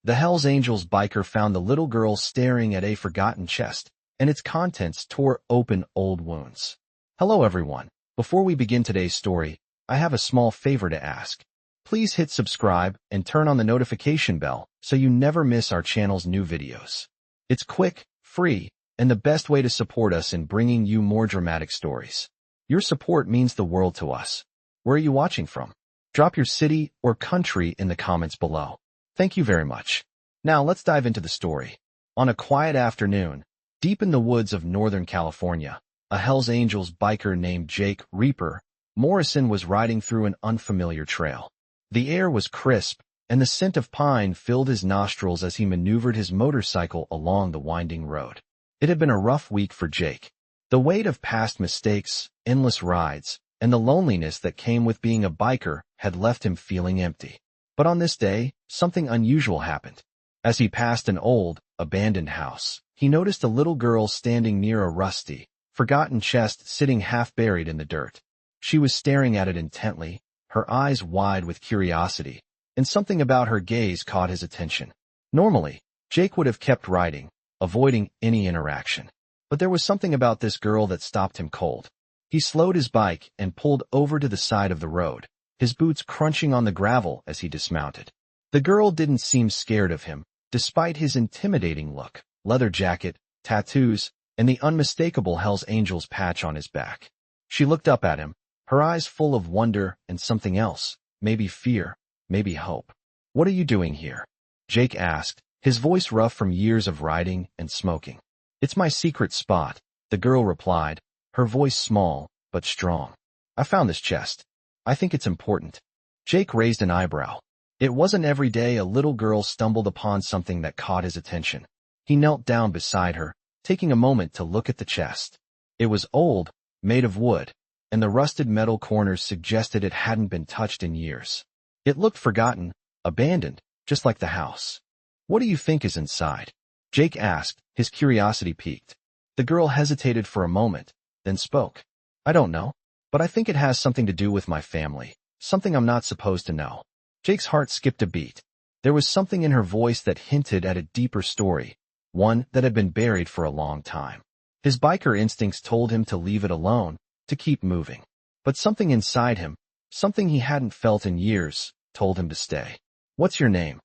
The Hells Angels biker found the little girl staring at a forgotten chest, and its contents tore open old wounds. Hello everyone. Before we begin today's story, I have a small favor to ask. Please hit subscribe and turn on the notification bell so you never miss our channel's new videos. It's quick, free, and the best way to support us in bringing you more dramatic stories. Your support means the world to us. Where are you watching from? Drop your city or country in the comments below. Thank you very much. Now let's dive into the story. On a quiet afternoon, deep in the woods of Northern California, a Hells Angels biker named Jake Reaper Morrison was riding through an unfamiliar trail. The air was crisp, and the scent of pine filled his nostrils as he maneuvered his motorcycle along the winding road. It had been a rough week for Jake. The weight of past mistakes, endless rides, and the loneliness that came with being a biker had left him feeling empty. But on this day, something unusual happened. As he passed an old, abandoned house, he noticed a little girl standing near a rusty, forgotten chest sitting half buried in the dirt. She was staring at it intently, her eyes wide with curiosity, and something about her gaze caught his attention. Normally, Jake would have kept riding, avoiding any interaction. But there was something about this girl that stopped him cold. He slowed his bike and pulled over to the side of the road, his boots crunching on the gravel as he dismounted. The girl didn't seem scared of him, despite his intimidating look, leather jacket, tattoos, and the unmistakable Hells Angels patch on his back. She looked up at him, her eyes full of wonder and something else, maybe fear, maybe hope. "What are you doing here?" Jake asked, his voice rough from years of riding and smoking. "It's my secret spot," the girl replied, her voice small but strong. "I found this chest. I think it's important." Jake raised an eyebrow. It wasn't every day a little girl stumbled upon something that caught his attention. He knelt down beside her, taking a moment to look at the chest. It was old, made of wood, and the rusted metal corners suggested it hadn't been touched in years. It looked forgotten, abandoned, just like the house. "What do you think is inside?" Jake asked, his curiosity piqued. The girl hesitated for a moment, then spoke. "I don't know, but I think it has something to do with my family, something I'm not supposed to know." Jake's heart skipped a beat. There was something in her voice that hinted at a deeper story, one that had been buried for a long time. His biker instincts told him to leave it alone, to keep moving. But something inside him, something he hadn't felt in years, told him to stay. "What's your name?"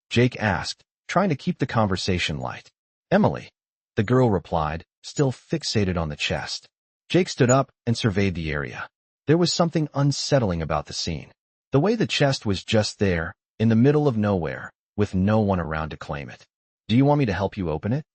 Jake asked, trying to keep the conversation light. "Emily," the girl replied, still fixated on the chest. Jake stood up and surveyed the area. There was something unsettling about the scene. The way the chest was just there, in the middle of nowhere, with no one around to claim it. "Do you want me to help you open it?"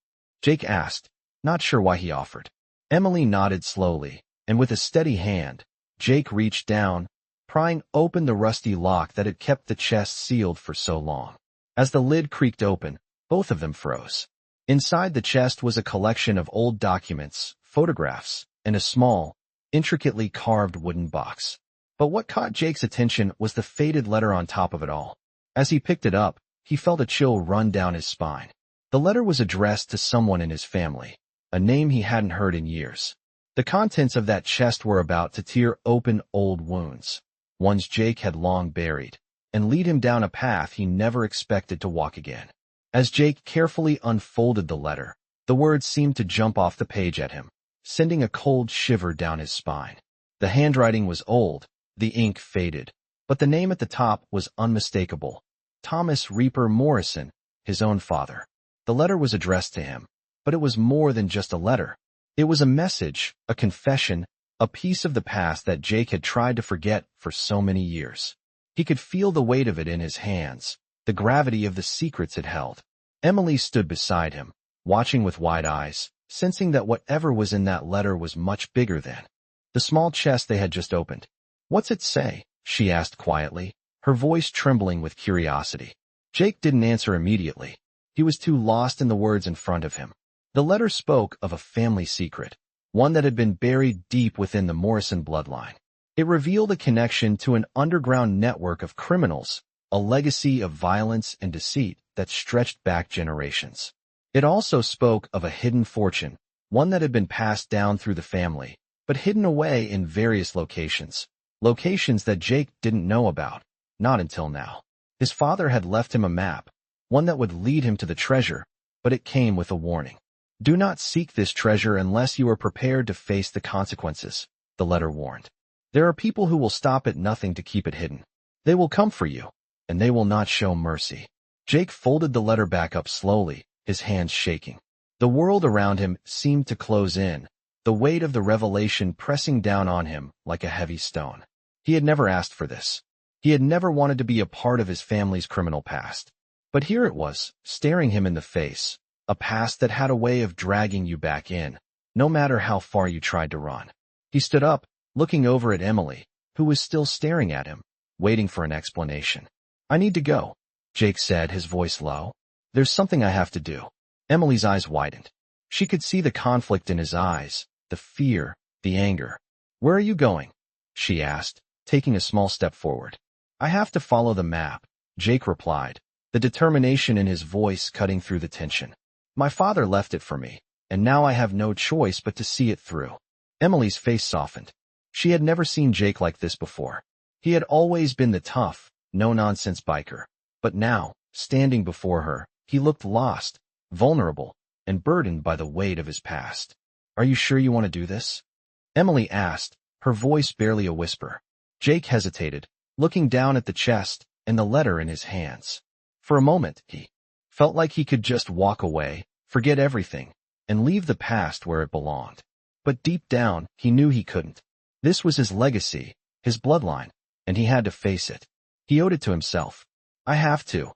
Jake asked, not sure why he offered. Emily nodded slowly, and with a steady hand, Jake reached down, prying open the rusty lock that had kept the chest sealed for so long. As the lid creaked open, both of them froze. Inside the chest was a collection of old documents, photographs, and a small, intricately carved wooden box. But what caught Jake's attention was the faded letter on top of it all. As he picked it up, he felt a chill run down his spine. The letter was addressed to someone in his family, a name he hadn't heard in years. The contents of that chest were about to tear open old wounds, ones Jake had long buried, and lead him down a path he never expected to walk again. As Jake carefully unfolded the letter, the words seemed to jump off the page at him, sending a cold shiver down his spine. The handwriting was old, the ink faded, but the name at the top was unmistakable. Thomas Reaper Morrison, his own father. The letter was addressed to him, but it was more than just a letter. It was a message, a confession, a piece of the past that Jake had tried to forget for so many years. He could feel the weight of it in his hands, the gravity of the secrets it held. Emily stood beside him, watching with wide eyes, sensing that whatever was in that letter was much bigger than the small chest they had just opened. "What's it say?" she asked quietly, her voice trembling with curiosity. Jake didn't answer immediately. He was too lost in the words in front of him. The letter spoke of a family secret, one that had been buried deep within the Morrison bloodline. It revealed a connection to an underground network of criminals, a legacy of violence and deceit that stretched back generations. It also spoke of a hidden fortune, one that had been passed down through the family, but hidden away in various locations that Jake didn't know about, not until now. His father had left him a map, one that would lead him to the treasure, but it came with a warning. Do not seek this treasure unless you are prepared to face the consequences, the letter warned. There are people who will stop at nothing to keep it hidden. They will come for you, and they will not show mercy. Jake folded the letter back up slowly, his hands shaking. The world around him seemed to close in, the weight of the revelation pressing down on him like a heavy stone. He had never asked for this. He had never wanted to be a part of his family's criminal past. But here it was, staring him in the face, a past that had a way of dragging you back in, no matter how far you tried to run. He stood up, looking over at Emily, who was still staring at him, waiting for an explanation. I need to go, Jake said, his voice low. There's something I have to do. Emily's eyes widened. She could see the conflict in his eyes, the fear, the anger. Where are you going? She asked, taking a small step forward. I have to follow the map, Jake replied, the determination in his voice cutting through the tension. My father left it for me, and now I have no choice but to see it through. Emily's face softened. She had never seen Jake like this before. He had always been the tough, no-nonsense biker. But now, standing before her, he looked lost, vulnerable, and burdened by the weight of his past. Are you sure you want to do this? Emily asked, her voice barely a whisper. Jake hesitated, looking down at the chest and the letter in his hands. For a moment, he felt like he could just walk away, forget everything, and leave the past where it belonged. But deep down, he knew he couldn't. This was his legacy, his bloodline, and he had to face it. He owed it to himself. I have to,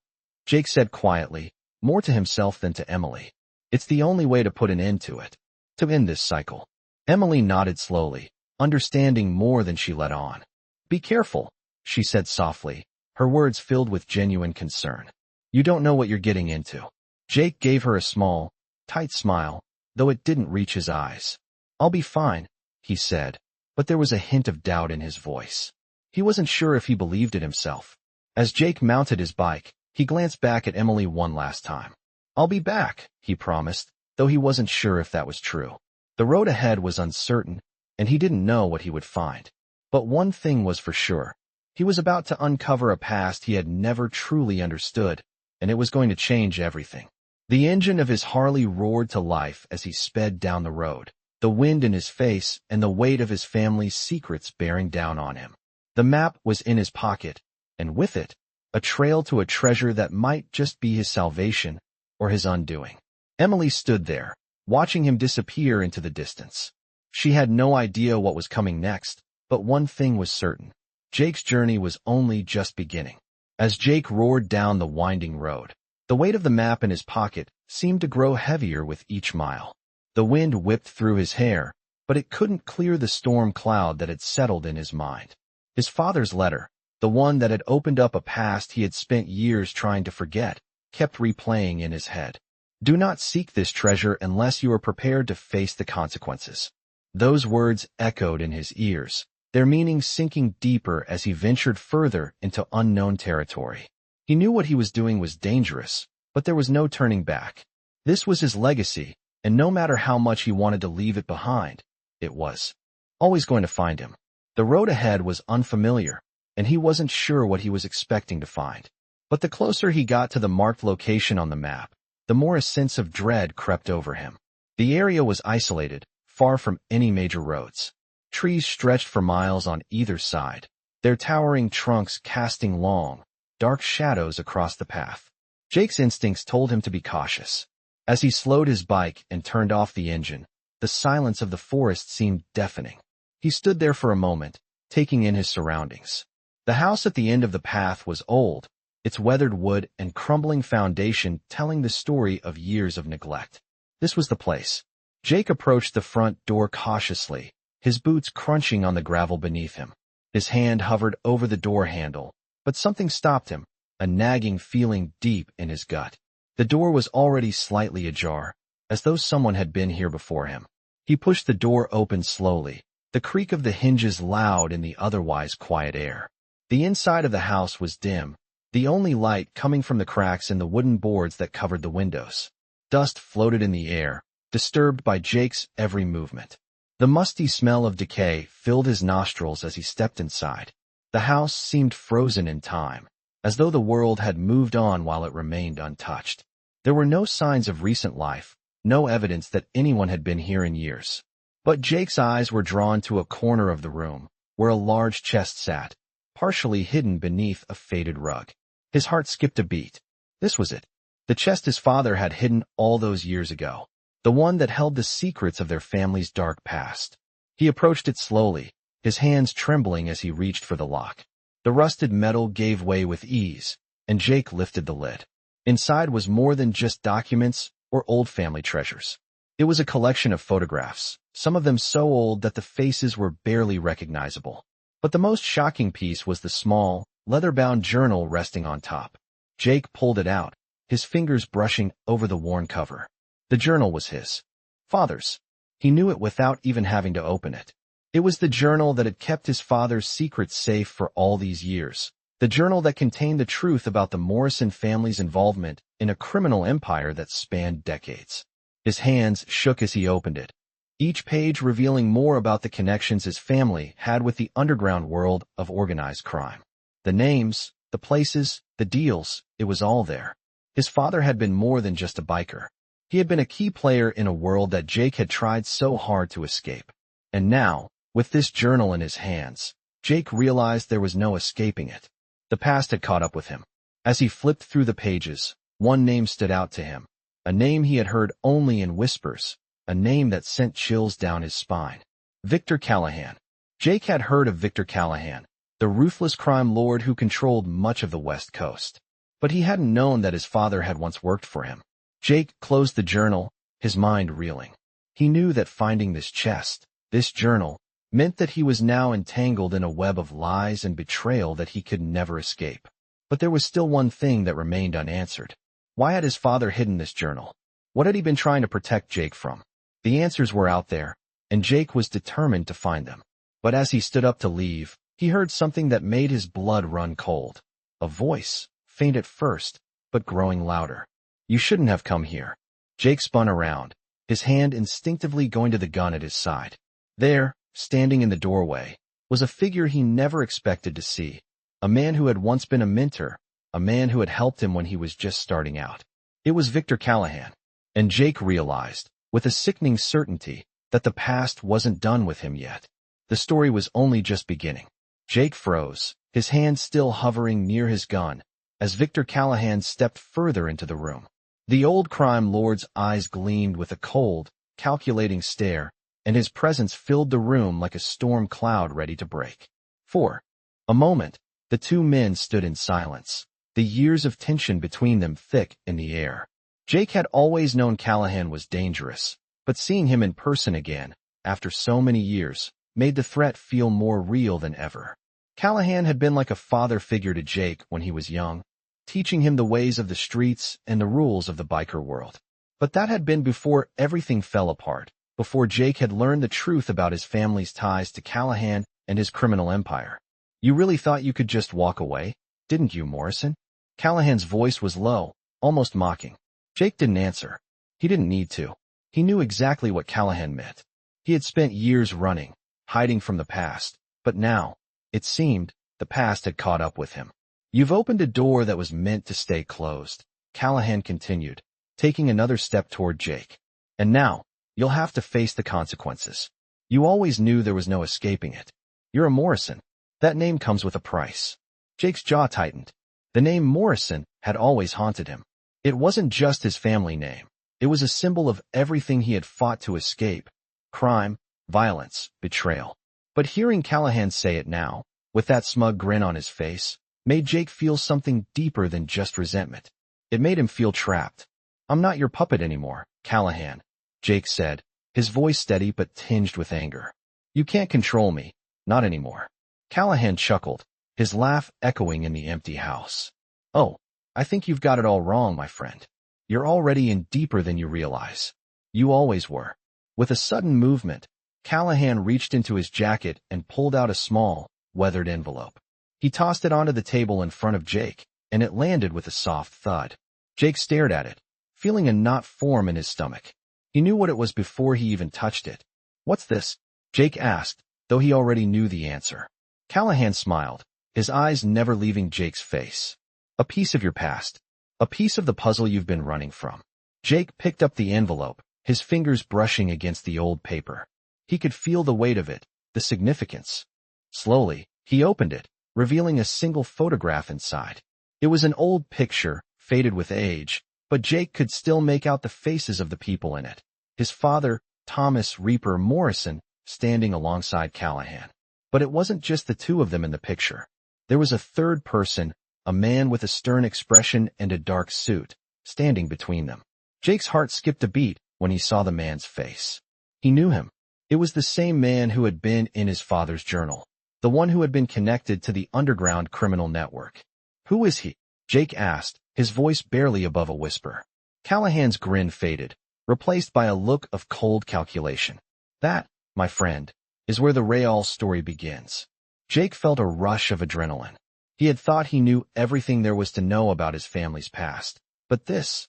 Jake said quietly, more to himself than to Emily. It's the only way to put an end to it, to end this cycle. Emily nodded slowly, understanding more than she let on. Be careful, she said softly, her words filled with genuine concern. You don't know what you're getting into. Jake gave her a small, tight smile, though it didn't reach his eyes. I'll be fine, he said, but there was a hint of doubt in his voice. He wasn't sure if he believed it himself. As Jake mounted his bike, he glanced back at Emily one last time. I'll be back, he promised, though he wasn't sure if that was true. The road ahead was uncertain, and he didn't know what he would find. But one thing was for sure. He was about to uncover a past he had never truly understood, and it was going to change everything. The engine of his Harley roared to life as he sped down the road, the wind in his face and the weight of his family's secrets bearing down on him. The map was in his pocket, and with it, a trail to a treasure that might just be his salvation or his undoing. Emily stood there, watching him disappear into the distance. She had no idea what was coming next, but one thing was certain. Jake's journey was only just beginning. As Jake roared down the winding road, the weight of the map in his pocket seemed to grow heavier with each mile. The wind whipped through his hair, but it couldn't clear the storm cloud that had settled in his mind. His father's letter, the one that had opened up a past he had spent years trying to forget, kept replaying in his head. Do not seek this treasure unless you are prepared to face the consequences. Those words echoed in his ears, their meaning sinking deeper as he ventured further into unknown territory. He knew what he was doing was dangerous, but there was no turning back. This was his legacy, and no matter how much he wanted to leave it behind, it was always going to find him. The road ahead was unfamiliar, and he wasn't sure what he was expecting to find. But the closer he got to the marked location on the map, the more a sense of dread crept over him. The area was isolated, far from any major roads. Trees stretched for miles on either side, their towering trunks casting long, dark shadows across the path. Jake's instincts told him to be cautious. As he slowed his bike and turned off the engine, the silence of the forest seemed deafening. He stood there for a moment, taking in his surroundings. The house at the end of the path was old, its weathered wood and crumbling foundation telling the story of years of neglect. This was the place. Jake approached the front door cautiously, his boots crunching on the gravel beneath him. His hand hovered over the door handle, but something stopped him, a nagging feeling deep in his gut. The door was already slightly ajar, as though someone had been here before him. He pushed the door open slowly, the creak of the hinges loud in the otherwise quiet air. The inside of the house was dim, the only light coming from the cracks in the wooden boards that covered the windows. Dust floated in the air, disturbed by Jake's every movement. The musty smell of decay filled his nostrils as he stepped inside. The house seemed frozen in time, as though the world had moved on while it remained untouched. There were no signs of recent life, no evidence that anyone had been here in years. But Jake's eyes were drawn to a corner of the room, where a large chest sat, partially hidden beneath a faded rug. His heart skipped a beat. This was it. The chest his father had hidden all those years ago. The one that held the secrets of their family's dark past. He approached it slowly, his hands trembling as he reached for the lock. The rusted metal gave way with ease, and Jake lifted the lid. Inside was more than just documents or old family treasures. It was a collection of photographs, some of them so old that the faces were barely recognizable. But the most shocking piece was the small, leather-bound journal resting on top. Jake pulled it out, his fingers brushing over the worn cover. The journal was his father's. He knew it without even having to open it. It was the journal that had kept his father's secrets safe for all these years. The journal that contained the truth about the Morrison family's involvement in a criminal empire that spanned decades. His hands shook as he opened it, each page revealing more about the connections his family had with the underground world of organized crime. The names, the places, the deals, it was all there. His father had been more than just a biker. He had been a key player in a world that Jake had tried so hard to escape. And now, with this journal in his hands, Jake realized there was no escaping it. The past had caught up with him. As he flipped through the pages, one name stood out to him, a name he had heard only in whispers, a name that sent chills down his spine. Victor Callahan. Jake had heard of Victor Callahan, the ruthless crime lord who controlled much of the West Coast. But he hadn't known that his father had once worked for him. Jake closed the journal, his mind reeling. He knew that finding this chest, this journal, meant that he was now entangled in a web of lies and betrayal that he could never escape. But there was still one thing that remained unanswered. Why had his father hidden this journal? What had he been trying to protect Jake from? The answers were out there, and Jake was determined to find them. But as he stood up to leave, he heard something that made his blood run cold. A voice, faint at first, but growing louder. You shouldn't have come here. Jake spun around, his hand instinctively going to the gun at his side. There, standing in the doorway, was a figure he never expected to see. A man who had once been a mentor, a man who had helped him when he was just starting out. It was Victor Callahan. And Jake realized, with a sickening certainty, that the past wasn't done with him yet. The story was only just beginning. Jake froze, his hand still hovering near his gun, as Victor Callahan stepped further into the room. The old crime lord's eyes gleamed with a cold, calculating stare, and his presence filled the room like a storm cloud ready to break. For a moment, the two men stood in silence, the years of tension between them thick in the air. Jake had always known Callahan was dangerous, but seeing him in person again, after so many years, made the threat feel more real than ever. Callahan had been like a father figure to Jake when he was young, teaching him the ways of the streets and the rules of the biker world. But that had been before everything fell apart, before Jake had learned the truth about his family's ties to Callahan and his criminal empire. You really thought you could just walk away, didn't you, Morrison? Callahan's voice was low, almost mocking. Jake didn't answer. He didn't need to. He knew exactly what Callahan meant. He had spent years running, hiding from the past, but now, it seemed, the past had caught up with him. You've opened a door that was meant to stay closed, Callahan continued, taking another step toward Jake. And now, you'll have to face the consequences. You always knew there was no escaping it. You're a Morrison. That name comes with a price. Jake's jaw tightened. The name Morrison had always haunted him. It wasn't just his family name. It was a symbol of everything he had fought to escape. Crime, violence, betrayal. But hearing Callahan say it now, with that smug grin on his face, made Jake feel something deeper than just resentment. It made him feel trapped. I'm not your puppet anymore, Callahan, Jake said, his voice steady but tinged with anger. You can't control me, not anymore. Callahan chuckled, his laugh echoing in the empty house. Oh, I think you've got it all wrong, my friend. You're already in deeper than you realize. You always were. With a sudden movement, Callahan reached into his jacket and pulled out a small, weathered envelope. He tossed it onto the table in front of Jake, and it landed with a soft thud. Jake stared at it, feeling a knot form in his stomach. He knew what it was before he even touched it. What's this? Jake asked, though he already knew the answer. Callahan smiled, his eyes never leaving Jake's face. A piece of your past. A piece of the puzzle you've been running from. Jake picked up the envelope, his fingers brushing against the old paper. He could feel the weight of it, the significance. Slowly, he opened it, revealing a single photograph inside. It was an old picture, faded with age, but Jake could still make out the faces of the people in it. His father, Thomas Reaper Morrison, standing alongside Callahan. But it wasn't just the two of them in the picture. There was a third person, a man with a stern expression and a dark suit, standing between them. Jake's heart skipped a beat when he saw the man's face. He knew him. It was the same man who had been in his father's journal, the one who had been connected to the underground criminal network. Who is he? Jake asked, his voice barely above a whisper. Callahan's grin faded, replaced by a look of cold calculation. That, my friend, is where the real story begins. Jake felt a rush of adrenaline. He had thought he knew everything there was to know about his family's past. But this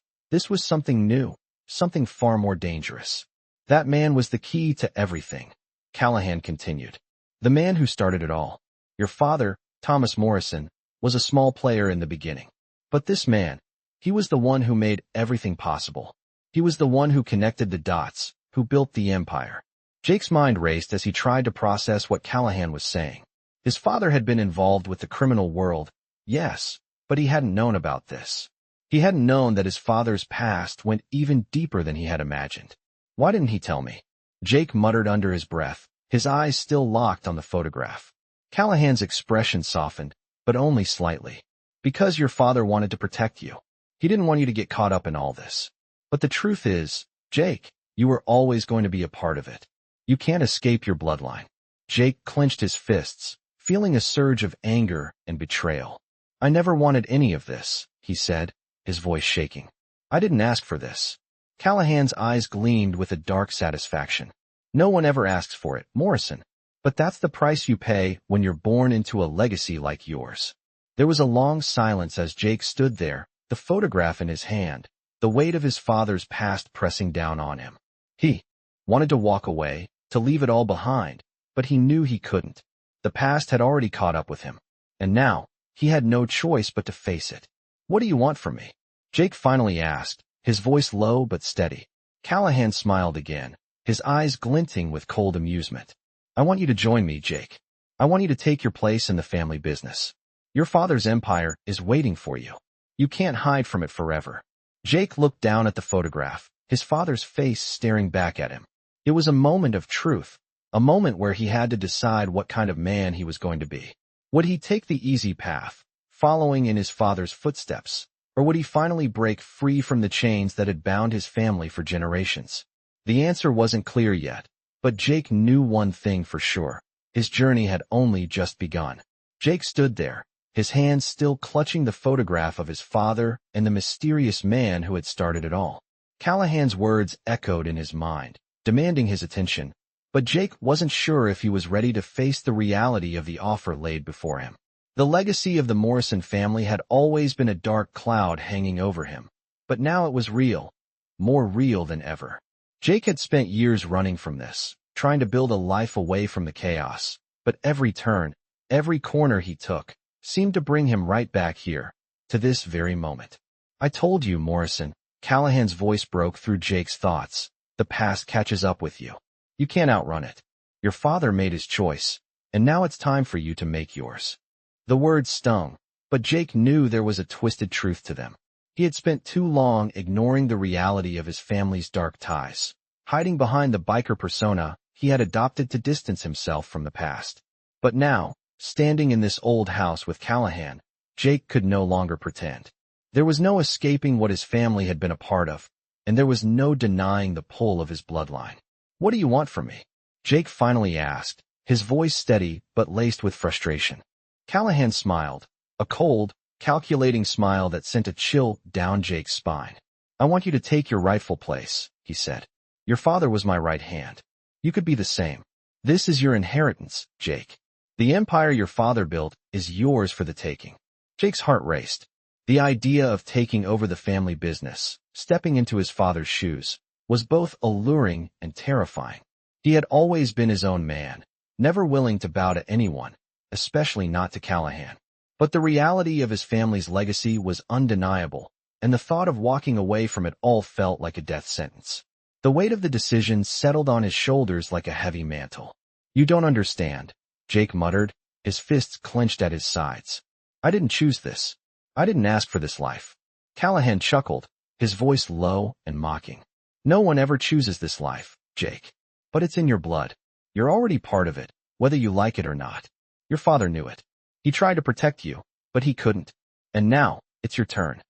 was something new, something far more dangerous. That man was the key to everything. Callahan continued. The man who started it all. Your father, Thomas Morrison, was a small player in the beginning. But this man, he was the one who made everything possible. He was the one who connected the dots, who built the empire. Jake's mind raced as he tried to process what Callahan was saying. His father had been involved with the criminal world, yes, but he hadn't known about this. He hadn't known that his father's past went even deeper than he had imagined. Why didn't he tell me? Jake muttered under his breath, his eyes still locked on the photograph. Callahan's expression softened, but only slightly. Because your father wanted to protect you. He didn't want you to get caught up in all this. But the truth is, Jake, you were always going to be a part of it. You can't escape your bloodline. Jake clenched his fists, feeling a surge of anger and betrayal. I never wanted any of this, he said, his voice shaking. I didn't ask for this. Callahan's eyes gleamed with a dark satisfaction. No one ever asks for it, Morrison. But that's the price you pay when you're born into a legacy like yours. There was a long silence as Jake stood there, the photograph in his hand, the weight of his father's past pressing down on him. He wanted to walk away, to leave it all behind, but he knew he couldn't. The past had already caught up with him, and now he had no choice but to face it. What do you want from me? Jake finally asked, his voice low but steady. Callahan smiled again, his eyes glinting with cold amusement. I want you to join me, Jake. I want you to take your place in the family business. Your father's empire is waiting for you. You can't hide from it forever. Jake looked down at the photograph, his father's face staring back at him. It was a moment of truth, a moment where he had to decide what kind of man he was going to be. Would he take the easy path, following in his father's footsteps, or would he finally break free from the chains that had bound his family for generations? The answer wasn't clear yet, but Jake knew one thing for sure. His journey had only just begun. Jake stood there, his hands still clutching the photograph of his father and the mysterious man who had started it all. Callahan's words echoed in his mind, demanding his attention, but Jake wasn't sure if he was ready to face the reality of the offer laid before him. The legacy of the Morrison family had always been a dark cloud hanging over him, but now it was real, more real than ever. Jake had spent years running from this, trying to build a life away from the chaos, but every turn, every corner he took, seemed to bring him right back here, to this very moment. I told you, Morrison. Callahan's voice broke through Jake's thoughts. The past catches up with you. You can't outrun it. Your father made his choice, and now it's time for you to make yours. The words stung, but Jake knew there was a twisted truth to them. He had spent too long ignoring the reality of his family's dark ties, hiding behind the biker persona he had adopted to distance himself from the past. But now, standing in this old house with Callahan, Jake could no longer pretend. There was no escaping what his family had been a part of, and there was no denying the pull of his bloodline. What do you want from me? Jake finally asked, his voice steady but laced with frustration. Callahan smiled, a cold, calculating smile that sent a chill down Jake's spine. I want you to take your rightful place, he said. Your father was my right hand. You could be the same. This is your inheritance, Jake. The empire your father built is yours for the taking. Jake's heart raced. The idea of taking over the family business, stepping into his father's shoes, was both alluring and terrifying. He had always been his own man, never willing to bow to anyone, especially not to Callahan. But the reality of his family's legacy was undeniable, and the thought of walking away from it all felt like a death sentence. The weight of the decision settled on his shoulders like a heavy mantle. "You don't understand," Jake muttered, his fists clenched at his sides. "I didn't choose this. I didn't ask for this life." Callahan chuckled, his voice low and mocking. "No one ever chooses this life, Jake. But it's in your blood. You're already part of it, whether you like it or not. Your father knew it. He tried to protect you, but he couldn't. And now, it's your turn."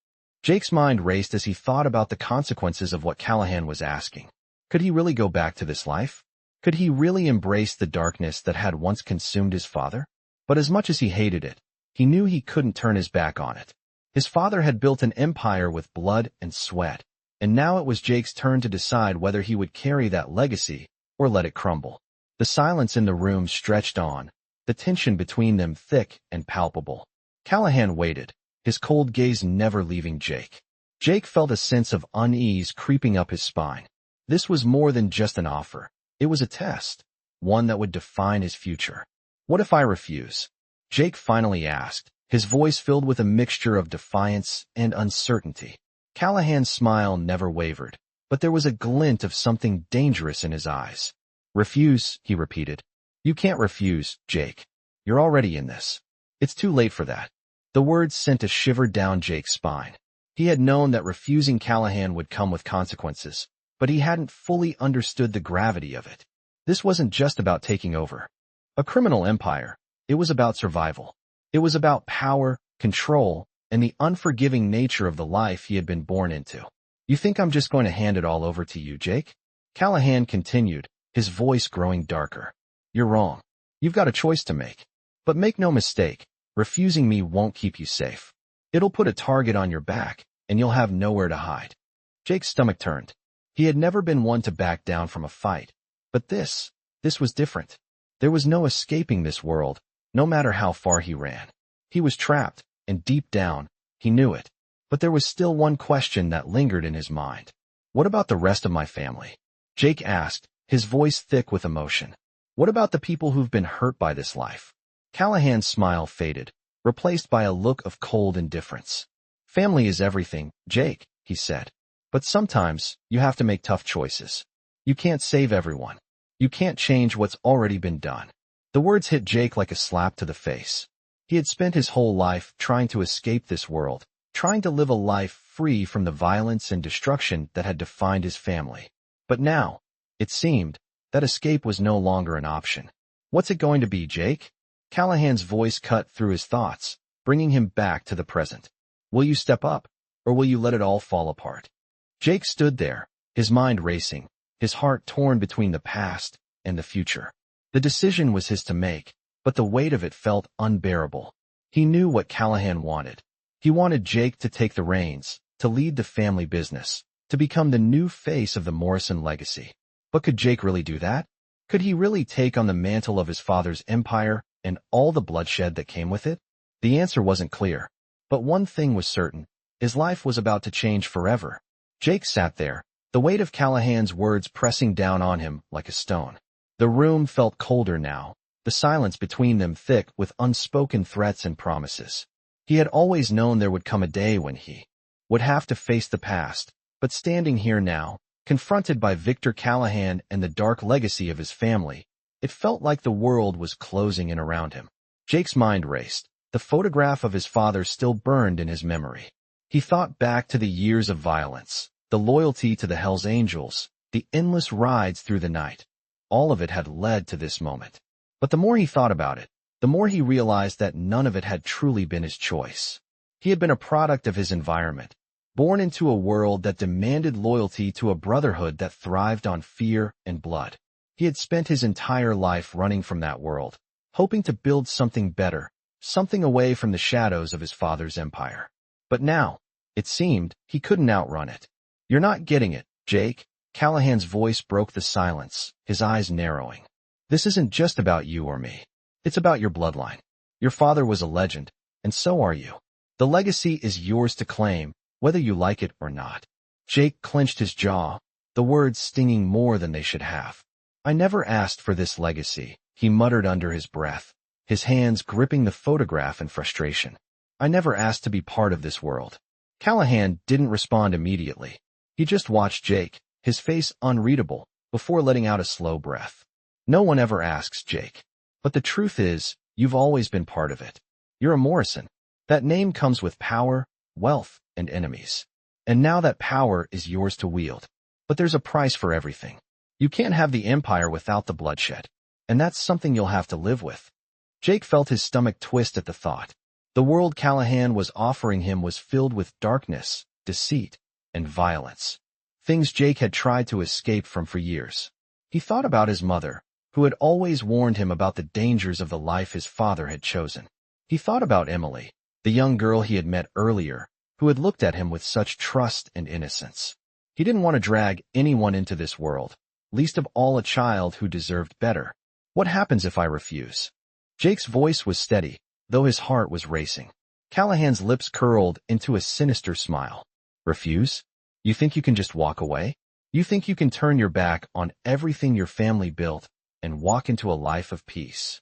Jake's mind raced as he thought about the consequences of what Callahan was asking. Could he really go back to this life? Could he really embrace the darkness that had once consumed his father? But as much as he hated it, he knew he couldn't turn his back on it. His father had built an empire with blood and sweat, and now it was Jake's turn to decide whether he would carry that legacy or let it crumble. The silence in the room stretched on, the tension between them thick and palpable. Callahan waited, his cold gaze never leaving Jake. Jake felt a sense of unease creeping up his spine. This was more than just an offer. It was a test, one that would define his future. "What if I refuse?" Jake finally asked, his voice filled with a mixture of defiance and uncertainty. Callahan's smile never wavered, but there was a glint of something dangerous in his eyes. "Refuse," he repeated. "You can't refuse, Jake. You're already in this. It's too late for that." The words sent a shiver down Jake's spine. He had known that refusing Callahan would come with consequences, but he hadn't fully understood the gravity of it. This wasn't just about taking over a criminal empire. It was about survival. It was about power, control, and the unforgiving nature of the life he had been born into. "You think I'm just going to hand it all over to you, Jake?" Callahan continued, his voice growing darker. "You're wrong. You've got a choice to make. But make no mistake, refusing me won't keep you safe. It'll put a target on your back, and you'll have nowhere to hide." Jake's stomach turned. He had never been one to back down from a fight. But this was different. There was no escaping this world, no matter how far he ran. He was trapped, and deep down, he knew it. But there was still one question that lingered in his mind. "What about the rest of my family?" Jake asked, his voice thick with emotion. "What about the people who've been hurt by this life?" Callahan's smile faded, replaced by a look of cold indifference. "Family is everything, Jake," he said. "But sometimes, you have to make tough choices. You can't save everyone. You can't change what's already been done." The words hit Jake like a slap to the face. He had spent his whole life trying to escape this world, trying to live a life free from the violence and destruction that had defined his family. But now, it seemed, that escape was no longer an option. "What's it going to be, Jake?" Callahan's voice cut through his thoughts, bringing him back to the present. "Will you step up, or will you let it all fall apart?" Jake stood there, his mind racing, his heart torn between the past and the future. The decision was his to make, but the weight of it felt unbearable. He knew what Callahan wanted. He wanted Jake to take the reins, to lead the family business, to become the new face of the Morrison legacy. But could Jake really do that? Could he really take on the mantle of his father's empire and all the bloodshed that came with it? The answer wasn't clear. But one thing was certain. His life was about to change forever. Jake sat there, the weight of Callahan's words pressing down on him like a stone. The room felt colder now, the silence between them thick with unspoken threats and promises. He had always known there would come a day when he would have to face the past, but standing here now, confronted by Victor Callahan and the dark legacy of his family, it felt like the world was closing in around him. Jake's mind raced. The photograph of his father still burned in his memory. He thought back to the years of violence, the loyalty to the Hells Angels, the endless rides through the night. All of it had led to this moment. But the more he thought about it, the more he realized that none of it had truly been his choice. He had been a product of his environment, born into a world that demanded loyalty to a brotherhood that thrived on fear and blood. He had spent his entire life running from that world, hoping to build something better, something away from the shadows of his father's empire. But now, it seemed, he couldn't outrun it. "You're not getting it, Jake." Callahan's voice broke the silence, his eyes narrowing. "This isn't just about you or me. It's about your bloodline. Your father was a legend, and so are you. The legacy is yours to claim, whether you like it or not." Jake clenched his jaw, the words stinging more than they should have. "I never asked for this legacy," he muttered under his breath. his hands gripping the photograph in frustration. "I never asked to be part of this world." Callahan didn't respond immediately. He just watched Jake, his face unreadable, before letting out a slow breath. "No one ever asks, Jake. But the truth is, you've always been part of it. You're a Morrison. That name comes with power, wealth, and enemies. And now that power is yours to wield. But there's a price for everything. You can't have the empire without the bloodshed. And that's something you'll have to live with." Jake felt his stomach twist at the thought. The world Callahan was offering him was filled with darkness, deceit, and violence. Things Jake had tried to escape from for years. He thought about his mother, who had always warned him about the dangers of the life his father had chosen. He thought about Emily, the young girl he had met earlier, who had looked at him with such trust and innocence. He didn't want to drag anyone into this world, least of all a child who deserved better. "What happens if I refuse?" Jake's voice was steady, though his heart was racing. Callahan's lips curled into a sinister smile. "Refuse? You think you can just walk away? You think you can turn your back on everything your family built and walk into a life of peace?"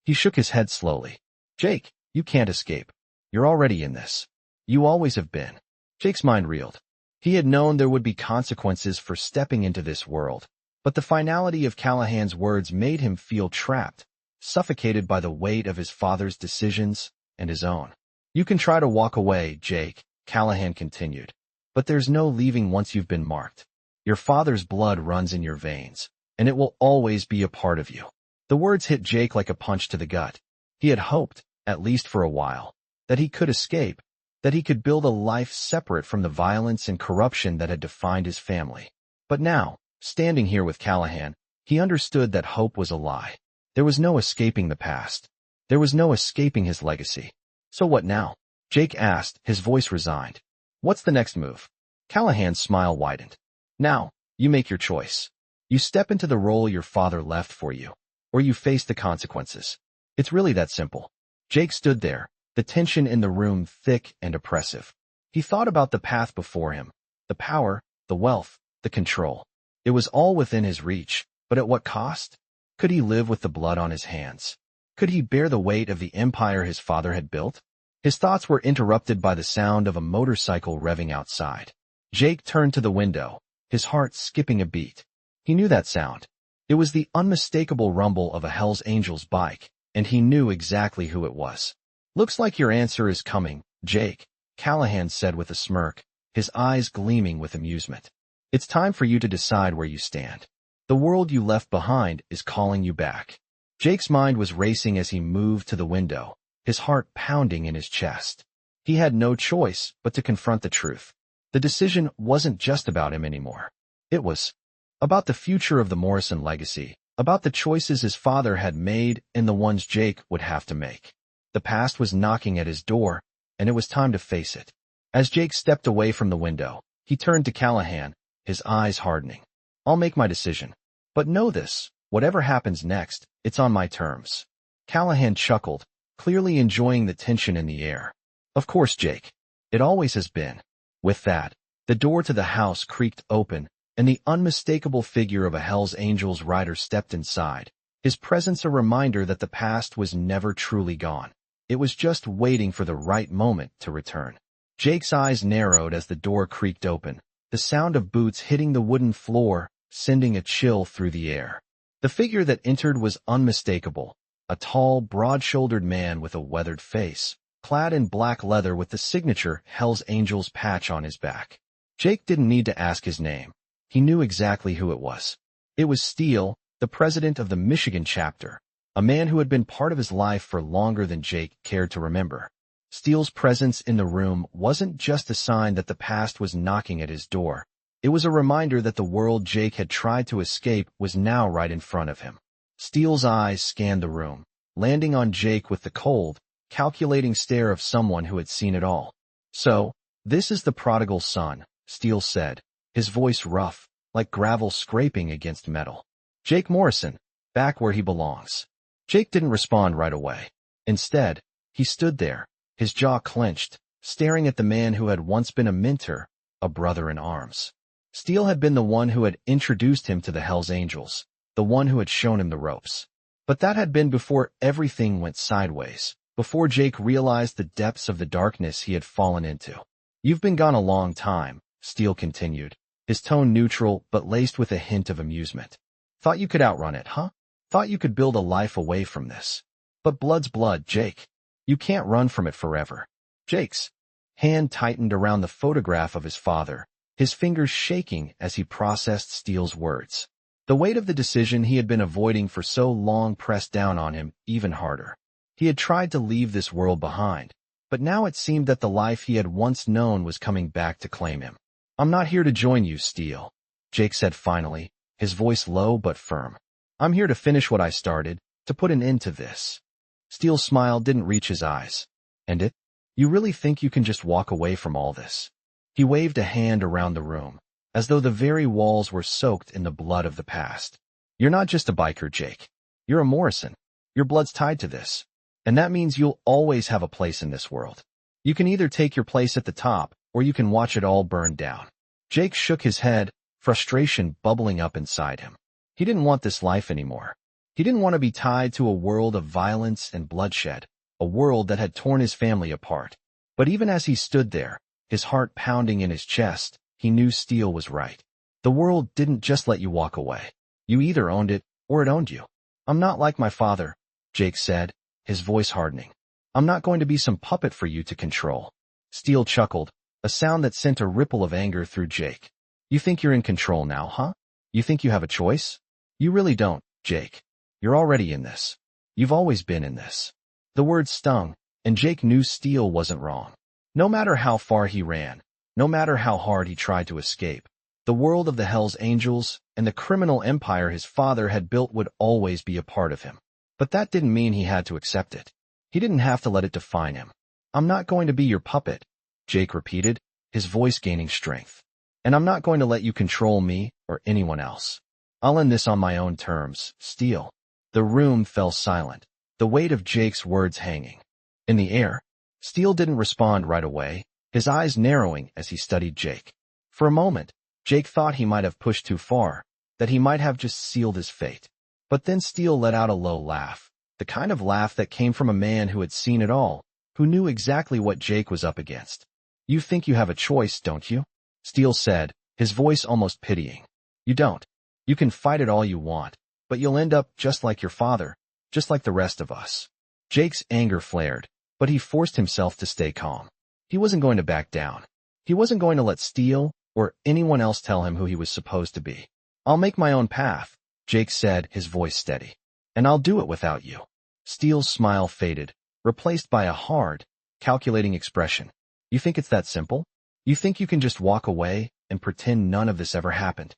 He shook his head slowly. "Jake, you can't escape. You're already in this. You always have been." Jake's mind reeled. He had known there would be consequences for stepping into this world, but the finality of Callahan's words made him feel trapped, suffocated by the weight of his father's decisions and his own. "You can try to walk away, Jake," Callahan continued, "but there's no leaving once you've been marked. Your father's blood runs in your veins, and it will always be a part of you." The words hit Jake like a punch to the gut. He had hoped, at least for a while, that he could escape, that he could build a life separate from the violence and corruption that had defined his family. But now, standing here with Callahan, he understood that hope was a lie. There was no escaping the past. There was no escaping his legacy. "So what now?" Jake asked, his voice resigned. "What's the next move?" Callahan's smile widened. "Now, you make your choice. You step into the role your father left for you, or you face the consequences. It's really that simple." Jake stood there, the tension in the room thick and oppressive. He thought about the path before him, the power, the wealth, the control. It was all within his reach, but at what cost? Could he live with the blood on his hands? Could he bear the weight of the empire his father had built? His thoughts were interrupted by the sound of a motorcycle revving outside. Jake turned to the window, his heart skipping a beat. He knew that sound. It was the unmistakable rumble of a Hell's Angels bike, and he knew exactly who it was. "Looks like your answer is coming, Jake," Callahan said with a smirk, his eyes gleaming with amusement. "It's time for you to decide where you stand. The world you left behind is calling you back." Jake's mind was racing as he moved to the window, his heart pounding in his chest. He had no choice but to confront the truth. The decision wasn't just about him anymore. It was about the future of the Morrison legacy, about the choices his father had made and the ones Jake would have to make. The past was knocking at his door, and it was time to face it. As Jake stepped away from the window, he turned to Callahan, his eyes hardening. "I'll make my decision. But know this, whatever happens next, it's on my terms." Callahan chuckled, clearly enjoying the tension in the air. "Of course, Jake. It always has been." With that, the door to the house creaked open, and the unmistakable figure of a Hell's Angels rider stepped inside, his presence a reminder that the past was never truly gone. It was just waiting for the right moment to return. Jake's eyes narrowed as the door creaked open, the sound of boots hitting the wooden floor sending a chill through the air. The figure that entered was unmistakable, a tall, broad-shouldered man with a weathered face, clad in black leather with the signature Hell's Angels patch on his back. Jake didn't need to ask his name. He knew exactly who it was. It was Steele, the president of the Michigan chapter, a man who had been part of his life for longer than Jake cared to remember. Steele's presence in the room wasn't just a sign that the past was knocking at his door. It was a reminder that the world Jake had tried to escape was now right in front of him. Steele's eyes scanned the room, landing on Jake with the cold, calculating stare of someone who had seen it all. "So, this is the prodigal son," Steele said, his voice rough, like gravel scraping against metal. "Jake Morrison, back where he belongs." Jake didn't respond right away. Instead, he stood there, his jaw clenched, staring at the man who had once been a mentor, a brother in arms. Steele had been the one who had introduced him to the Hell's Angels, the one who had shown him the ropes. But that had been before everything went sideways, before Jake realized the depths of the darkness he had fallen into. You've been gone a long time, Steele continued, his tone neutral but laced with a hint of amusement. Thought you could outrun it, huh? Thought you could build a life away from this. But blood's blood, Jake. You can't run from it forever. Jake's hand tightened around the photograph of his father, his fingers shaking as he processed Steele's words. The weight of the decision he had been avoiding for so long pressed down on him even harder. He had tried to leave this world behind, but now it seemed that the life he had once known was coming back to claim him. I'm not here to join you, Steele, Jake said finally, his voice low but firm. I'm here to finish what I started, to put an end to this. Steele's smile didn't reach his eyes. And it? You really think you can just walk away from all this? He waved a hand around the room, as though the very walls were soaked in the blood of the past. You're not just a biker, Jake. You're a Morrison. Your blood's tied to this. And that means you'll always have a place in this world. You can either take your place at the top, or you can watch it all burn down. Jake shook his head, frustration bubbling up inside him. He didn't want this life anymore. He didn't want to be tied to a world of violence and bloodshed, a world that had torn his family apart. But even as he stood there, his heart pounding in his chest, he knew Steele was right. The world didn't just let you walk away. You either owned it, or it owned you. I'm not like my father, Jake said, his voice hardening. I'm not going to be some puppet for you to control. Steele chuckled, a sound that sent a ripple of anger through Jake. You think you're in control now, huh? You think you have a choice? You really don't, Jake. You're already in this. You've always been in this. The words stung, and Jake knew Steele wasn't wrong. No matter how far he ran, no matter how hard he tried to escape, the world of the Hells Angels and the criminal empire his father had built would always be a part of him. But that didn't mean he had to accept it. He didn't have to let it define him. I'm not going to be your puppet, Jake repeated, his voice gaining strength. And I'm not going to let you control me or anyone else. I'll end this on my own terms, Steele. The room fell silent, the weight of Jake's words hanging in the air. Steele didn't respond right away, his eyes narrowing as he studied Jake. For a moment, Jake thought he might have pushed too far, that he might have just sealed his fate. But then Steele let out a low laugh, the kind of laugh that came from a man who had seen it all, who knew exactly what Jake was up against. You think you have a choice, don't you? Steele said, his voice almost pitying. You don't. You can fight it all you want, but you'll end up just like your father, just like the rest of us. Jake's anger flared, but he forced himself to stay calm. He wasn't going to back down. He wasn't going to let Steele or anyone else tell him who he was supposed to be. I'll make my own path, Jake said, his voice steady. And I'll do it without you. Steele's smile faded, replaced by a hard, calculating expression. You think it's that simple? You think you can just walk away and pretend none of this ever happened?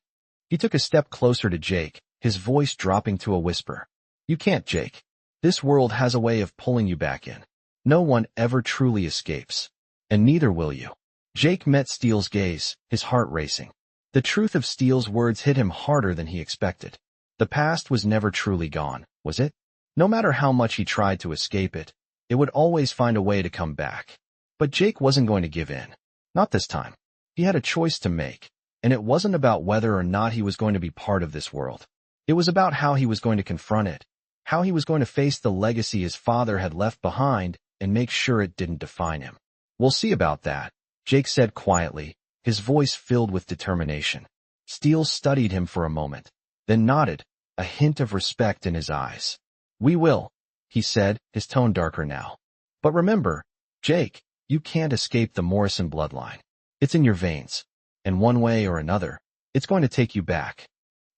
He took a step closer to Jake, his voice dropping to a whisper. You can't, Jake. This world has a way of pulling you back in. No one ever truly escapes. And neither will you. Jake met Steele's gaze, his heart racing. The truth of Steele's words hit him harder than he expected. The past was never truly gone, was it? No matter how much he tried to escape it, it would always find a way to come back. But Jake wasn't going to give in. Not this time. He had a choice to make, and it wasn't about whether or not he was going to be part of this world. It was about how he was going to confront it, how he was going to face the legacy his father had left behind and make sure it didn't define him. We'll see about that, Jake said quietly, his voice filled with determination. Steele studied him for a moment, then nodded, a hint of respect in his eyes. We will, he said, his tone darker now. But remember, Jake, you can't escape the Morrison bloodline. It's in your veins. And one way or another, it's going to take you back.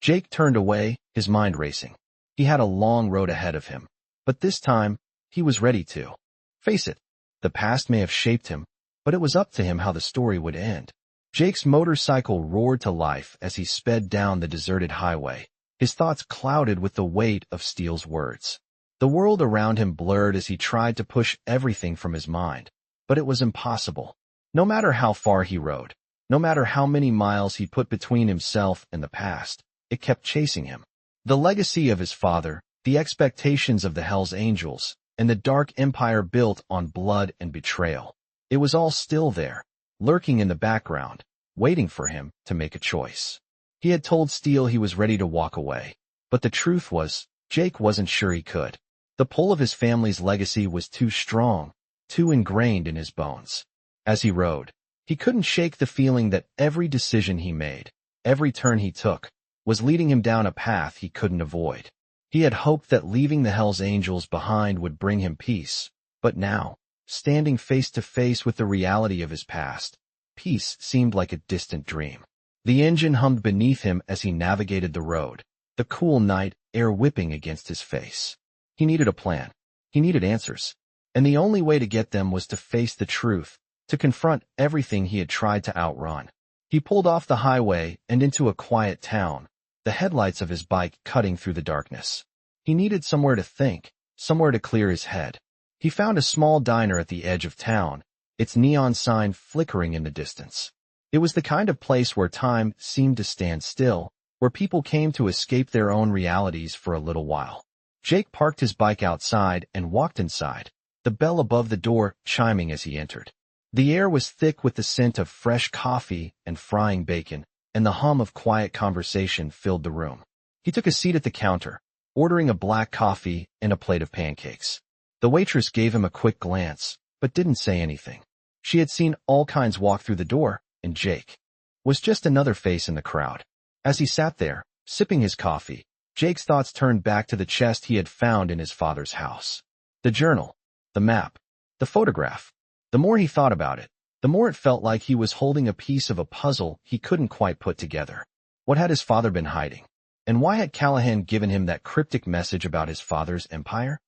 Jake turned away, his mind racing. He had a long road ahead of him, but this time, he was ready to face it. The past may have shaped him, but it was up to him how the story would end. Jake's motorcycle roared to life as he sped down the deserted highway, his thoughts clouded with the weight of Steele's words. The world around him blurred as he tried to push everything from his mind, but it was impossible. No matter how far he rode, no matter how many miles he put between himself and the past, it kept chasing him. The legacy of his father, the expectations of the Hells Angels, and the dark empire built on blood and betrayal. It was all still there, lurking in the background, waiting for him to make a choice. He had told Steele he was ready to walk away, but the truth was, Jake wasn't sure he could. The pull of his family's legacy was too strong, too ingrained in his bones. As he rode, he couldn't shake the feeling that every decision he made, every turn he took, was leading him down a path he couldn't avoid. He had hoped that leaving the Hells Angels behind would bring him peace, but now, standing face to face with the reality of his past, peace seemed like a distant dream. The engine hummed beneath him as he navigated the road, the cool night air whipping against his face. He needed a plan. He needed answers. And the only way to get them was to face the truth, to confront everything he had tried to outrun. He pulled off the highway and into a quiet town, the headlights of his bike cutting through the darkness. He needed somewhere to think, somewhere to clear his head. He found a small diner at the edge of town, its neon sign flickering in the distance. It was the kind of place where time seemed to stand still, where people came to escape their own realities for a little while. Jake parked his bike outside and walked inside, the bell above the door chiming as he entered. The air was thick with the scent of fresh coffee and frying bacon, and the hum of quiet conversation filled the room. He took a seat at the counter, ordering a black coffee and a plate of pancakes. The waitress gave him a quick glance, but didn't say anything. She had seen all kinds walk through the door, and Jake was just another face in the crowd. As he sat there, sipping his coffee, Jake's thoughts turned back to the chest he had found in his father's house. The journal, the map, the photograph. The more he thought about it, the more it felt like he was holding a piece of a puzzle he couldn't quite put together. What had his father been hiding? And why had Callahan given him that cryptic message about his father's empire?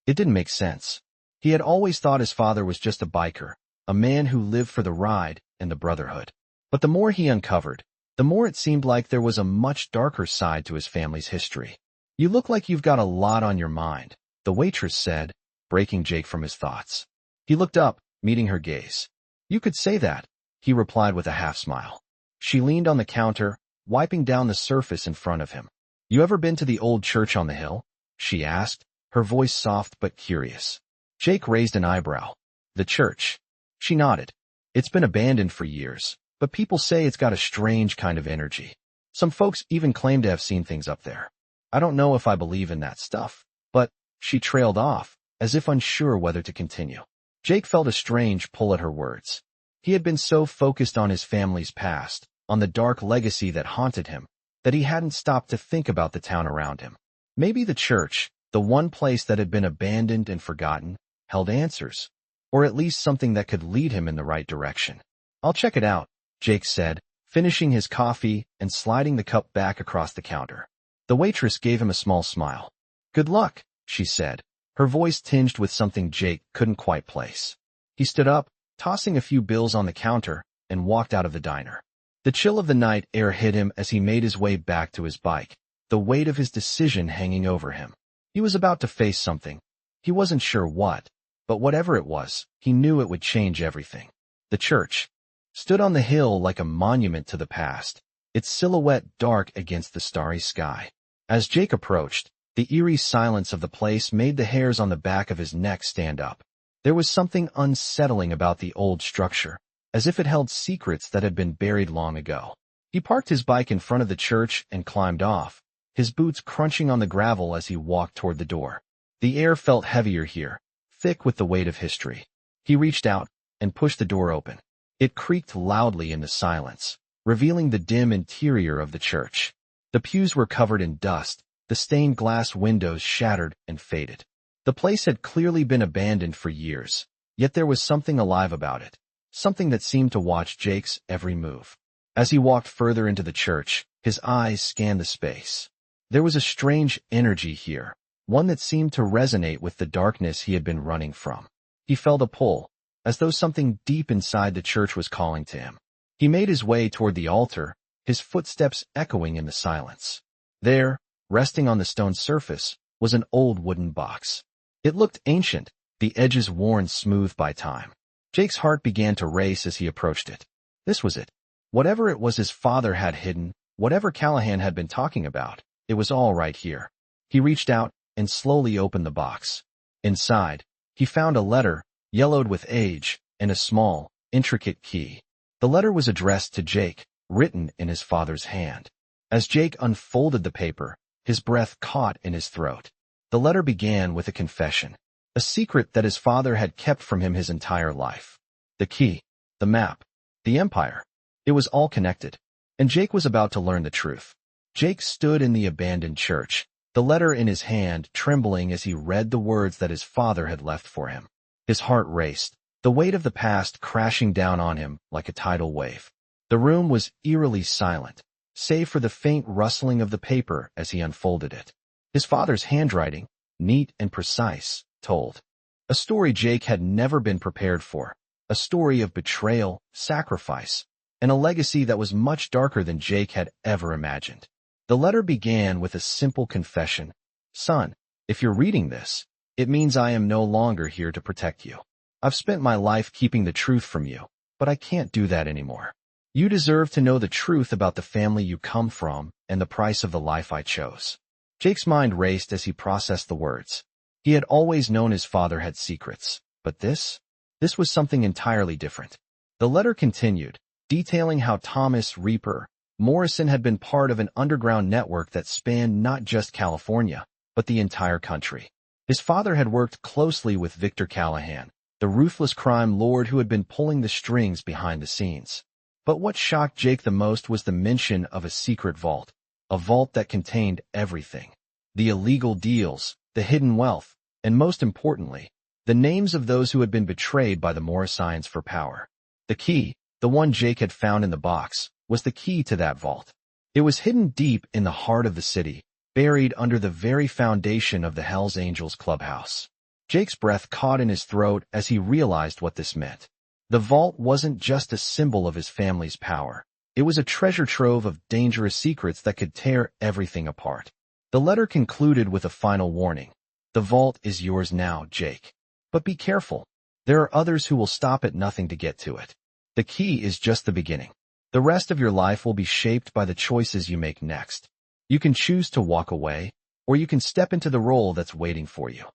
It didn't make sense. He had always thought his father was just a biker, a man who lived for the ride and the brotherhood. But the more he uncovered, the more it seemed like there was a much darker side to his family's history. "You look like you've got a lot on your mind," the waitress said, breaking Jake from his thoughts. He looked up, meeting her gaze. "You could say that," he replied with a half-smile. She leaned on the counter, wiping down the surface in front of him. "You ever been to the old church on the hill?" she asked, her voice soft but curious. Jake raised an eyebrow. "The church?" She nodded. "It's been abandoned for years, but people say it's got a strange kind of energy. Some folks even claim to have seen things up there. I don't know if I believe in that stuff, but—" She trailed off, as if unsure whether to continue. Jake felt a strange pull at her words. He had been so focused on his family's past, on the dark legacy that haunted him, that he hadn't stopped to think about the town around him. Maybe the church, the one place that had been abandoned and forgotten, held answers, or at least something that could lead him in the right direction. "I'll check it out," Jake said, finishing his coffee and sliding the cup back across the counter. The waitress gave him a small smile. "Good luck," she said, her voice tinged with something Jake couldn't quite place. He stood up, tossing a few bills on the counter, and walked out of the diner. The chill of the night air hit him as he made his way back to his bike, the weight of his decision hanging over him. He was about to face something. He wasn't sure what, but whatever it was, he knew it would change everything. The church stood on the hill like a monument to the past, its silhouette dark against the starry sky. As Jake approached, the eerie silence of the place made the hairs on the back of his neck stand up. There was something unsettling about the old structure, as if it held secrets that had been buried long ago. He parked his bike in front of the church and climbed off, his boots crunching on the gravel as he walked toward the door. The air felt heavier here, thick with the weight of history. He reached out and pushed the door open. It creaked loudly in the silence, revealing the dim interior of the church. The pews were covered in dust, the stained glass windows shattered and faded. The place had clearly been abandoned for years, yet there was something alive about it, something that seemed to watch Jake's every move. As he walked further into the church, his eyes scanned the space. There was a strange energy here, one that seemed to resonate with the darkness he had been running from. He felt a pull, as though something deep inside the church was calling to him. He made his way toward the altar, his footsteps echoing in the silence. There, resting on the stone surface, was an old wooden box. It looked ancient, the edges worn smooth by time. Jake's heart began to race as he approached it. This was it. Whatever it was his father had hidden, whatever Callahan had been talking about, it was all right here. He reached out and slowly opened the box. Inside, he found a letter, yellowed with age, and a small, intricate key. The letter was addressed to Jake, written in his father's hand. As Jake unfolded the paper, His breath caught in his throat. The letter began with a confession, a secret that his father had kept from him his entire life. The key, the map, the empire. It was all connected, and Jake was about to learn the truth. Jake stood in the abandoned church, the letter in his hand, trembling as he read the words that his father had left for him. His heart raced, the weight of the past crashing down on him like a tidal wave. The room was eerily silent, save for the faint rustling of the paper as he unfolded it. His father's handwriting, neat and precise, told a story Jake had never been prepared for, a story of betrayal, sacrifice, and a legacy that was much darker than Jake had ever imagined. The letter began with a simple confession. Son, if you're reading this, it means I am no longer here to protect you. I've spent my life keeping the truth from you, but I can't do that anymore. You deserve to know the truth about the family you come from and the price of the life I chose. Jake's mind raced as he processed the words. He had always known his father had secrets, but this was something entirely different. The letter continued, detailing how Thomas Reaper Morrison had been part of an underground network that spanned not just California, but the entire country. His father had worked closely with Victor Callahan, the ruthless crime lord who had been pulling the strings behind the scenes. But what shocked Jake the most was the mention of a secret vault, a vault that contained everything. The illegal deals, the hidden wealth, and most importantly, the names of those who had been betrayed by the Morrisons for power. The key, the one Jake had found in the box, was the key to that vault. It was hidden deep in the heart of the city, buried under the very foundation of the Hells Angels clubhouse. Jake's breath caught in his throat as he realized what this meant. The vault wasn't just a symbol of his family's power. It was a treasure trove of dangerous secrets that could tear everything apart. The letter concluded with a final warning. The vault is yours now, Jake. But be careful. There are others who will stop at nothing to get to it. The key is just the beginning. The rest of your life will be shaped by the choices you make next. You can choose to walk away, or you can step into the role that's waiting for you.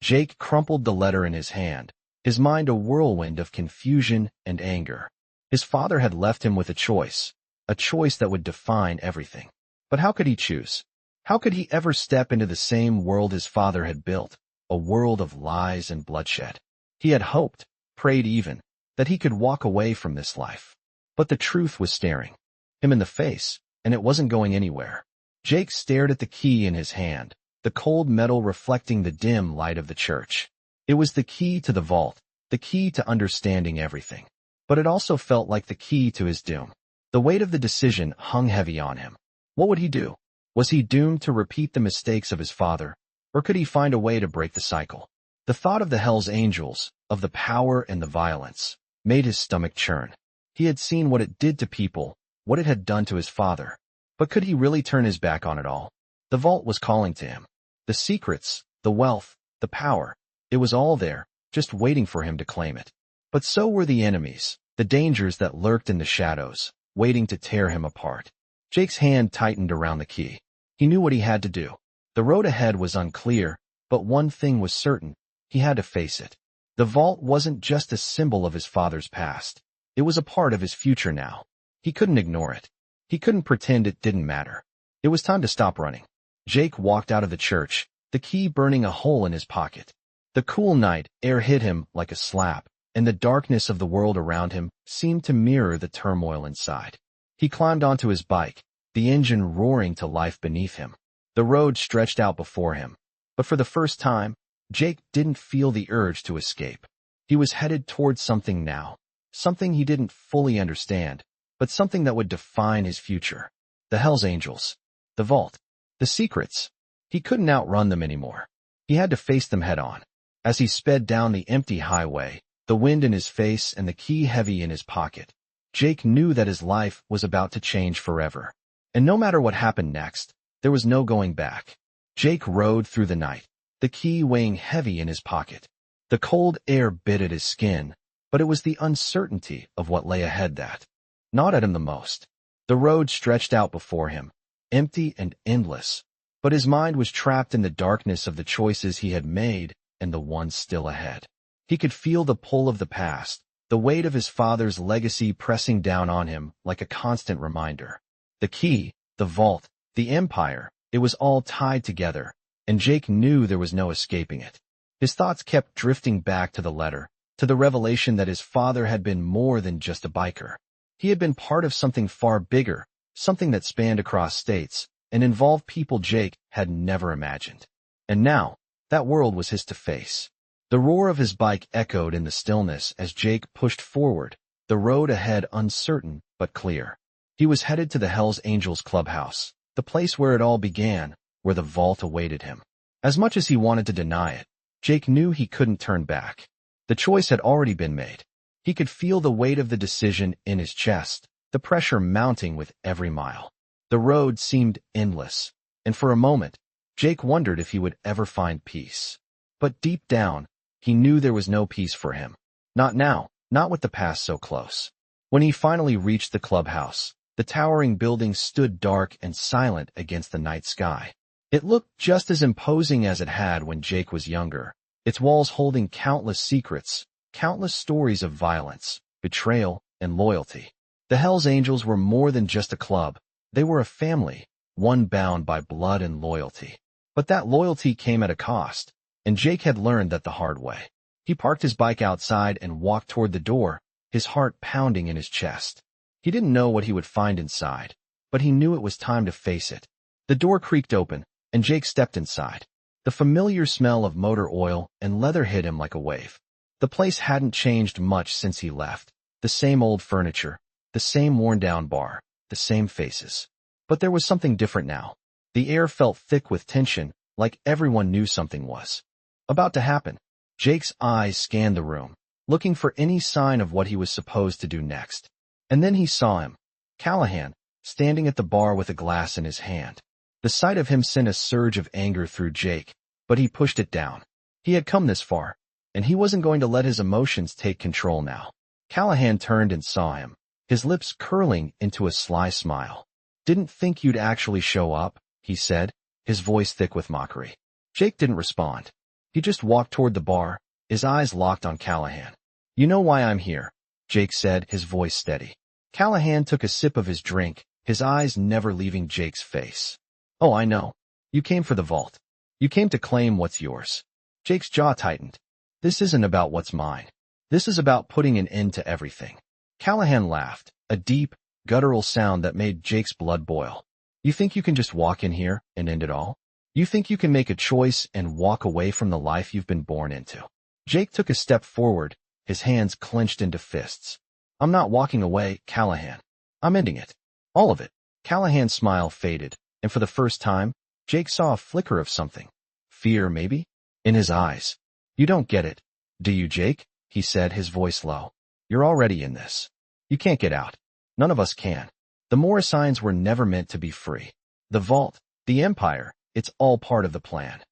Jake crumpled the letter in his hand, his mind a whirlwind of confusion and anger. His father had left him with a choice that would define everything. But how could he choose? How could he ever step into the same world his father had built, a world of lies and bloodshed? He had hoped, prayed even, that he could walk away from this life. But the truth was staring him in the face, and it wasn't going anywhere. Jake stared at the key in his hand, the cold metal reflecting the dim light of the church. It was the key to the vault, the key to understanding everything. But it also felt like the key to his doom. The weight of the decision hung heavy on him. What would he do? Was he doomed to repeat the mistakes of his father, or could he find a way to break the cycle? The thought of the Hells Angels, of the power and the violence, made his stomach churn. He had seen what it did to people, what it had done to his father. But could he really turn his back on it all? The vault was calling to him. The secrets, the wealth, the power, it was all there, just waiting for him to claim it. But so were the enemies, the dangers that lurked in the shadows, waiting to tear him apart. Jake's hand tightened around the key. He knew what he had to do. The road ahead was unclear, but one thing was certain. He had to face it. The vault wasn't just a symbol of his father's past. It was a part of his future now. He couldn't ignore it. He couldn't pretend it didn't matter. It was time to stop running. Jake walked out of the church, the key burning a hole in his pocket. The cool night air hit him like a slap, and the darkness of the world around him seemed to mirror the turmoil inside. He climbed onto his bike, the engine roaring to life beneath him. The road stretched out before him. But for the first time, Jake didn't feel the urge to escape. He was headed towards something now. Something he didn't fully understand, but something that would define his future. The Hells Angels. The vault. The secrets. He couldn't outrun them anymore. He had to face them head on. As he sped down the empty highway, the wind in his face and the key heavy in his pocket, Jake knew that his life was about to change forever. And no matter what happened next, there was no going back. Jake rode through the night, the key weighing heavy in his pocket. The cold air bit at his skin, but it was the uncertainty of what lay ahead that gnawed at him the most. The road stretched out before him, empty and endless, but his mind was trapped in the darkness of the choices he had made and the ones still ahead. He could feel the pull of the past, the weight of his father's legacy pressing down on him like a constant reminder. The key, the vault, the empire, It was all tied together, and Jake knew there was no escaping it. His thoughts kept drifting back to the letter, to the revelation that his father had been more than just a biker. He had been part of something far bigger, something that spanned across states, and involved people Jake had never imagined. And now, that world was his to face. The roar of his bike echoed in the stillness as Jake pushed forward, the road ahead uncertain but clear. He was headed to the Hells Angels clubhouse, the place where it all began, where the vault awaited him. As much as he wanted to deny it, Jake knew he couldn't turn back. The choice had already been made. He could feel the weight of the decision in his chest, the pressure mounting with every mile. The road seemed endless, and for a moment, Jake wondered if he would ever find peace. But deep down, he knew there was no peace for him. Not now, not with the past so close. When he finally reached the clubhouse, the towering building stood dark and silent against the night sky. It looked just as imposing as it had when Jake was younger, its walls holding countless secrets, countless stories of violence, betrayal, and loyalty. The Hells Angels were more than just a club. They were a family, one bound by blood and loyalty. But that loyalty came at a cost, and Jake had learned that the hard way. He parked his bike outside and walked toward the door, his heart pounding in his chest. He didn't know what he would find inside, but he knew it was time to face it. The door creaked open, and Jake stepped inside. The familiar smell of motor oil and leather hit him like a wave. The place hadn't changed much since he left. The same old furniture, the same worn-down bar, the same faces. But there was something different now. The air felt thick with tension, like everyone knew something was about to happen. Jake's eyes scanned the room, looking for any sign of what he was supposed to do next. And then he saw him, Callahan, standing at the bar with a glass in his hand. The sight of him sent a surge of anger through Jake, but he pushed it down. He had come this far, and he wasn't going to let his emotions take control now. Callahan turned and saw him, his lips curling into a sly smile. "Didn't think you'd actually show up," he said, his voice thick with mockery. Jake didn't respond. He just walked toward the bar, his eyes locked on Callahan. "You know why I'm here," Jake said, his voice steady. Callahan took a sip of his drink, his eyes never leaving Jake's face. "Oh, I know. You came for the vault. You came to claim what's yours." Jake's jaw tightened. "This isn't about what's mine. This is about putting an end to everything." Callahan laughed, a deep, guttural sound that made Jake's blood boil. "You think you can just walk in here and end it all? You think you can make a choice and walk away from the life you've been born into?" Jake took a step forward, his hands clenched into fists. "I'm not walking away, Callahan. I'm ending it. All of it." Callahan's smile faded, and for the first time, Jake saw a flicker of something. Fear, maybe? In his eyes. "You don't get it, do you, Jake?" he said, his voice low. "You're already in this. You can't get out. None of us can. The Morrisines were never meant to be free. The vault, the empire, it's all part of the plan."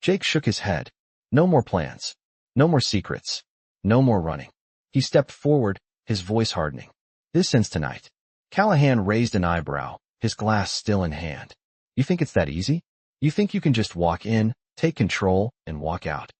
Jake shook his head. No more plans. No more secrets. No more running. He stepped forward, his voice hardening. "This ends tonight." Callahan raised an eyebrow, his glass still in hand. "You think it's that easy? You think you can just walk in, take control, and walk out?"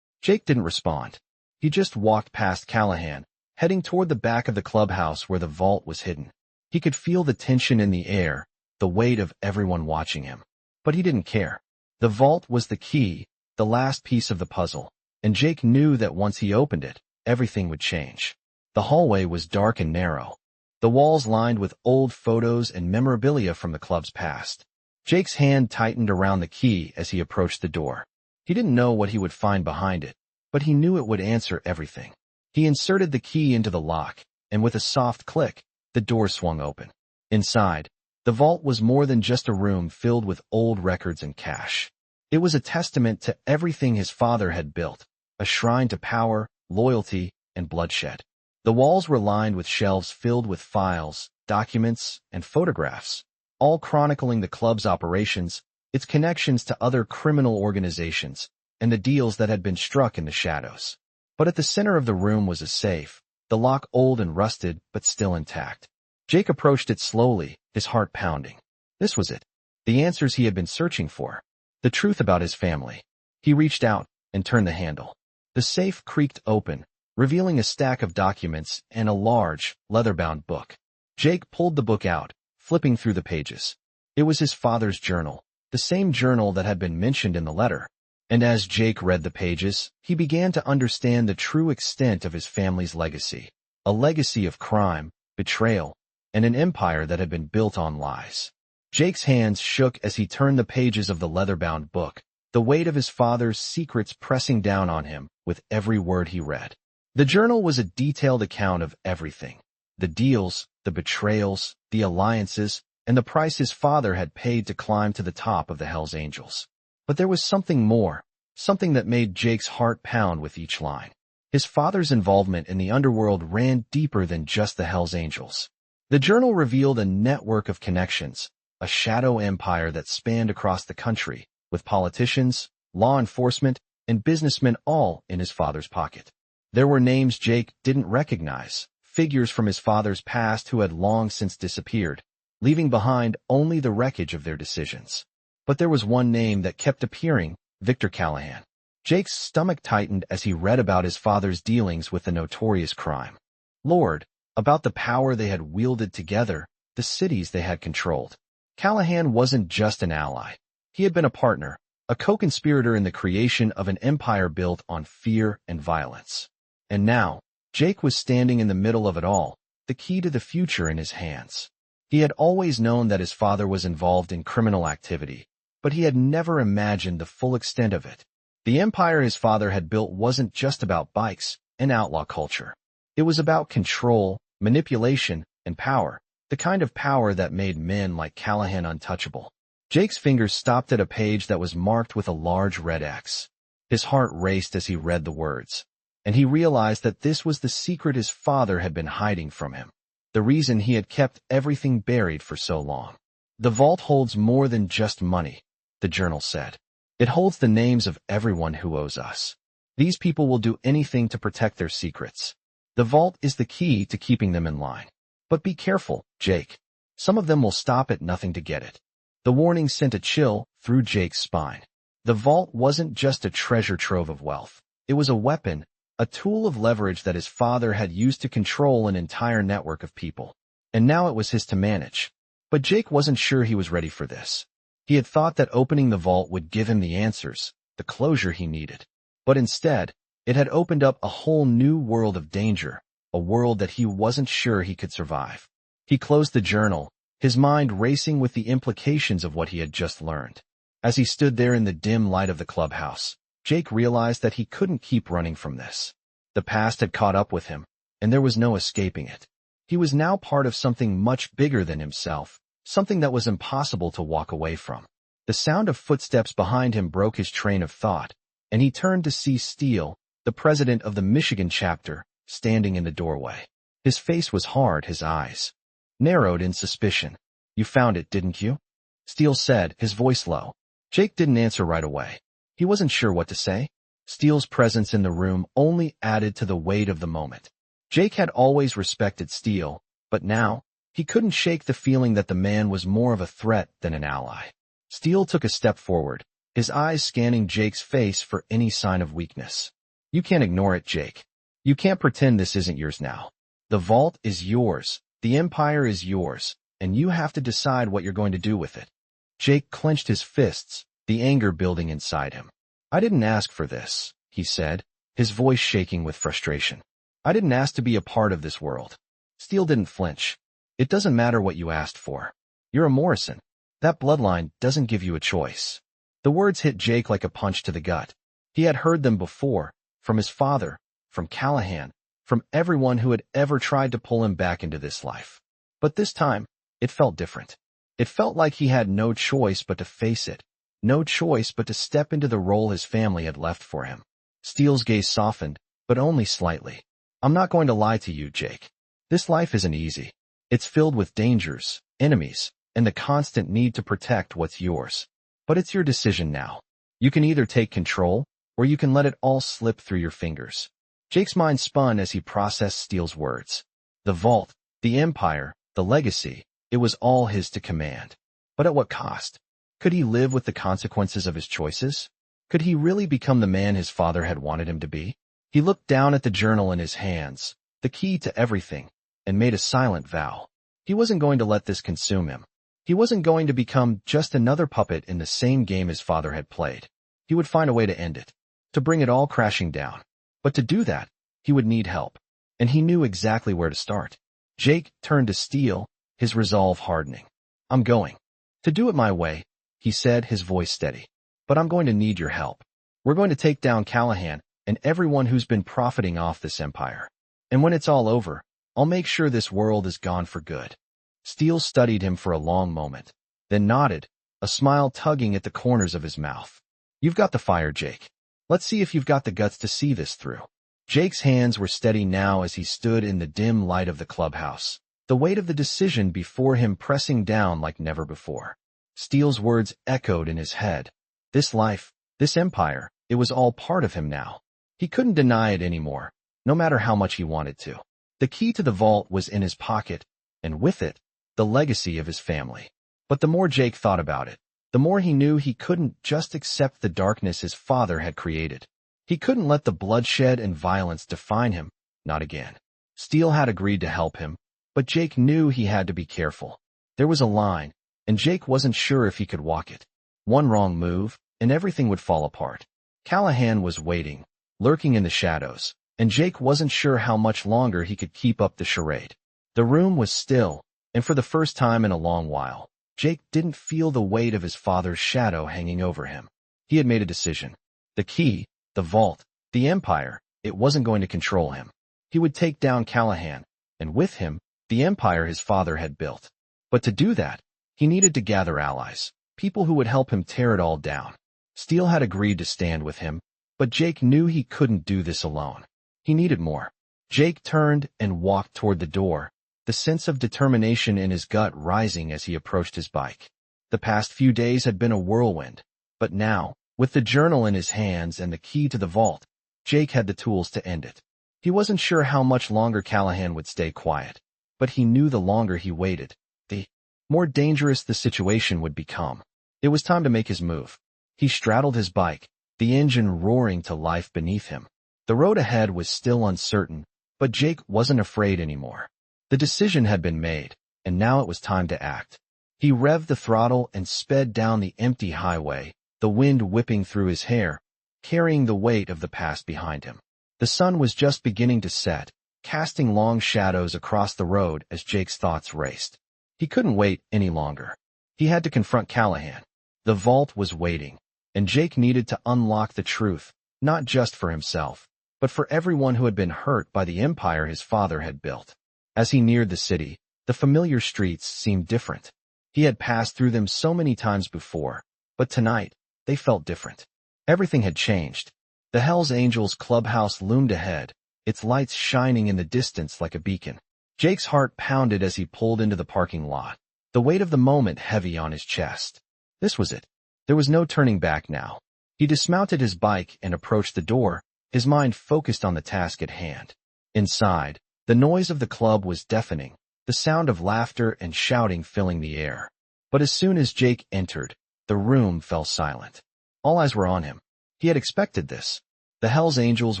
Jake didn't respond. He just walked past Callahan, heading toward the back of the clubhouse where the vault was hidden. He could feel the tension in the air, the weight of everyone watching him. But he didn't care. The vault was the key, the last piece of the puzzle, and Jake knew that once he opened it, everything would change. The hallway was dark and narrow, the walls lined with old photos and memorabilia from the club's past. Jake's hand tightened around the key as he approached the door. He didn't know what he would find behind it, but he knew it would answer everything. He inserted the key into the lock, and with a soft click, the door swung open. Inside, the vault was more than just a room filled with old records and cash. It was a testament to everything his father had built, a shrine to power, loyalty, and bloodshed. The walls were lined with shelves filled with files, documents, and photographs, all chronicling the club's operations, its connections to other criminal organizations, and the deals that had been struck in the shadows. But at the center of the room was a safe, the lock old and rusted but still intact. Jake approached it slowly, his heart pounding. This was it. The answers he had been searching for. The truth about his family. He reached out and turned the handle. The safe creaked open, revealing a stack of documents and a large, leather-bound book. Jake pulled the book out, flipping through the pages. It was his father's journal, the same journal that had been mentioned in the letter. And as Jake read the pages, he began to understand the true extent of his family's legacy. A legacy of crime, betrayal, and an empire that had been built on lies. Jake's hands shook as he turned the pages of the leather-bound book, the weight of his father's secrets pressing down on him with every word he read. The journal was a detailed account of everything. The deals, the betrayals, the alliances, and the price his father had paid to climb to the top of the Hells Angels. But there was something more, something that made Jake's heart pound with each line. His father's involvement in the underworld ran deeper than just the Hells Angels. The journal revealed a network of connections, a shadow empire that spanned across the country, with politicians, law enforcement, and businessmen all in his father's pocket. There were names Jake didn't recognize, figures from his father's past who had long since disappeared, leaving behind only the wreckage of their decisions. But there was one name that kept appearing, Victor Callahan. Jake's stomach tightened as he read about his father's dealings with the notorious crime lord, about the power they had wielded together, the cities they had controlled. Callahan wasn't just an ally. He had been a partner, a co-conspirator in the creation of an empire built on fear and violence. And now, Jake was standing in the middle of it all, the key to the future in his hands. He had always known that his father was involved in criminal activity, but he had never imagined the full extent of it. The empire his father had built wasn't just about bikes and outlaw culture. It was about control, manipulation, and power, the kind of power that made men like Callahan untouchable. Jake's fingers stopped at a page that was marked with a large red X. His heart raced as he read the words, and he realized that this was the secret his father had been hiding from him, the reason he had kept everything buried for so long. The vault holds more than just money, the journal said. It holds the names of everyone who owes us. These people will do anything to protect their secrets. The vault is the key to keeping them in line. But be careful, Jake. Some of them will stop at nothing to get it. The warning sent a chill through Jake's spine. The vault wasn't just a treasure trove of wealth. It was a weapon, a tool of leverage that his father had used to control an entire network of people. And now it was his to manage. But Jake wasn't sure he was ready for this. He had thought that opening the vault would give him the answers, the closure he needed. But instead, it had opened up a whole new world of danger, a world that he wasn't sure he could survive. He closed the journal, his mind racing with the implications of what he had just learned. As he stood there in the dim light of the clubhouse, Jake realized that he couldn't keep running from this. The past had caught up with him, and there was no escaping it. He was now part of something much bigger than himself, something that was impossible to walk away from. The sound of footsteps behind him broke his train of thought, and he turned to see Steele, the president of the Michigan chapter, standing in the doorway. His face was hard, his eyes narrowed in suspicion. "You found it, didn't you?" Steele said, his voice low. Jake didn't answer right away. He wasn't sure what to say. Steele's presence in the room only added to the weight of the moment. Jake had always respected Steele, but now, he couldn't shake the feeling that the man was more of a threat than an ally. Steele took a step forward, his eyes scanning Jake's face for any sign of weakness. "You can't ignore it, Jake. You can't pretend this isn't yours now. The vault is yours, the empire is yours, and you have to decide what you're going to do with it." Jake clenched his fists, the anger building inside him. "I didn't ask for this," he said, his voice shaking with frustration. "I didn't ask to be a part of this world." Steele didn't flinch. "It doesn't matter what you asked for. You're a Morrison. That bloodline doesn't give you a choice." The words hit Jake like a punch to the gut. He had heard them before, from his father, from Callahan, from everyone who had ever tried to pull him back into this life. But this time, it felt different. It felt like he had no choice but to face it, no choice but to step into the role his family had left for him. Steele's gaze softened, but only slightly. "I'm not going to lie to you, Jake. This life isn't easy. It's filled with dangers, enemies, and the constant need to protect what's yours. But it's your decision now. You can either take control, or you can let it all slip through your fingers." Jake's mind spun as he processed Steele's words. The vault, the empire, the legacy, it was all his to command. But at what cost? Could he live with the consequences of his choices? Could he really become the man his father had wanted him to be? He looked down at the journal in his hands, the key to everything, and made a silent vow. He wasn't going to let this consume him. He wasn't going to become just another puppet in the same game his father had played. He would find a way to end it, to bring it all crashing down. But to do that, he would need help. And he knew exactly where to start. Jake turned to Steele, his resolve hardening. I'm going to do it my way, he said, his voice steady. But I'm going to need your help. We're going to take down Callahan and everyone who's been profiting off this empire. And when it's all over, I'll make sure this world is gone for good. Steele studied him for a long moment, then nodded, a smile tugging at the corners of his mouth. You've got the fire, Jake. Let's see if you've got the guts to see this through. Jake's hands were steady now as he stood in the dim light of the clubhouse, the weight of the decision before him pressing down like never before. Steele's words echoed in his head. This life, this empire, it was all part of him now. He couldn't deny it anymore, no matter how much he wanted to. The key to the vault was in his pocket, and with it, the legacy of his family. But the more Jake thought about it, the more he knew he couldn't just accept the darkness his father had created. He couldn't let the bloodshed and violence define him, not again. Steele had agreed to help him, but Jake knew he had to be careful. There was a line, and Jake wasn't sure if he could walk it. One wrong move, and everything would fall apart. Callahan was waiting, lurking in the shadows, and Jake wasn't sure how much longer he could keep up the charade. The room was still, and for the first time in a long while, Jake didn't feel the weight of his father's shadow hanging over him. He had made a decision. The key, the vault, the empire, it wasn't going to control him. He would take down Callahan, and with him, the empire his father had built. But to do that, he needed to gather allies, people who would help him tear it all down. Steele had agreed to stand with him, but Jake knew he couldn't do this alone. He needed more. Jake turned and walked toward the door, the sense of determination in his gut rising as he approached his bike. The past few days had been a whirlwind, but now, with the journal in his hands and the key to the vault, Jake had the tools to end it. He wasn't sure how much longer Callahan would stay quiet, but he knew the longer he waited, the more dangerous the situation would become. It was time to make his move. He straddled his bike, the engine roaring to life beneath him. The road ahead was still uncertain, but Jake wasn't afraid anymore. The decision had been made, and now it was time to act. He revved the throttle and sped down the empty highway, the wind whipping through his hair, carrying the weight of the past behind him. The sun was just beginning to set, casting long shadows across the road as Jake's thoughts raced. He couldn't wait any longer. He had to confront Callahan. The vault was waiting, and Jake needed to unlock the truth, not just for himself, but for everyone who had been hurt by the empire his father had built. As he neared the city, the familiar streets seemed different. He had passed through them so many times before, but tonight, they felt different. Everything had changed. The Hells Angels clubhouse loomed ahead, its lights shining in the distance like a beacon. Jake's heart pounded as he pulled into the parking lot, the weight of the moment heavy on his chest. This was it. There was no turning back now. He dismounted his bike and approached the door, his mind focused on the task at hand. Inside, the noise of the club was deafening, the sound of laughter and shouting filling the air. But as soon as Jake entered, the room fell silent. All eyes were on him. He had expected this. The Hells Angels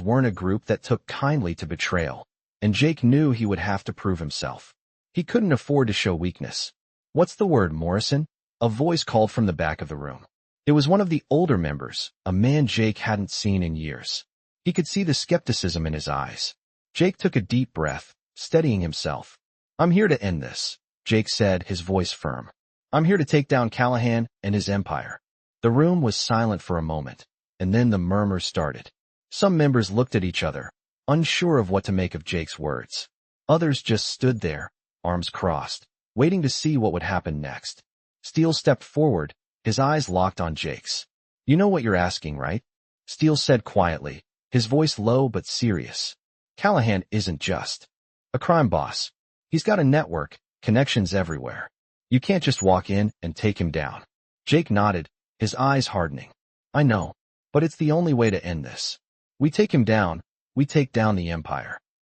weren't a group that took kindly to betrayal, and Jake knew he would have to prove himself. He couldn't afford to show weakness. What's the word, Morrison? A voice called from the back of the room. It was one of the older members, a man Jake hadn't seen in years. He could see the skepticism in his eyes. Jake took a deep breath, steadying himself. I'm here to end this, Jake said, his voice firm. I'm here to take down Callahan and his empire. The room was silent for a moment, and then the murmurs started. Some members looked at each other, unsure of what to make of Jake's words. Others just stood there, arms crossed, waiting to see what would happen next. Steele stepped forward, his eyes locked on Jake's. You know what you're asking, right? Steele said quietly, his voice low but serious. Callahan isn't just a crime boss. He's got a network, connections everywhere. You can't just walk in and take him down. Jake nodded, his eyes hardening. I know, but it's the only way to end this. We take him down, we take down the empire.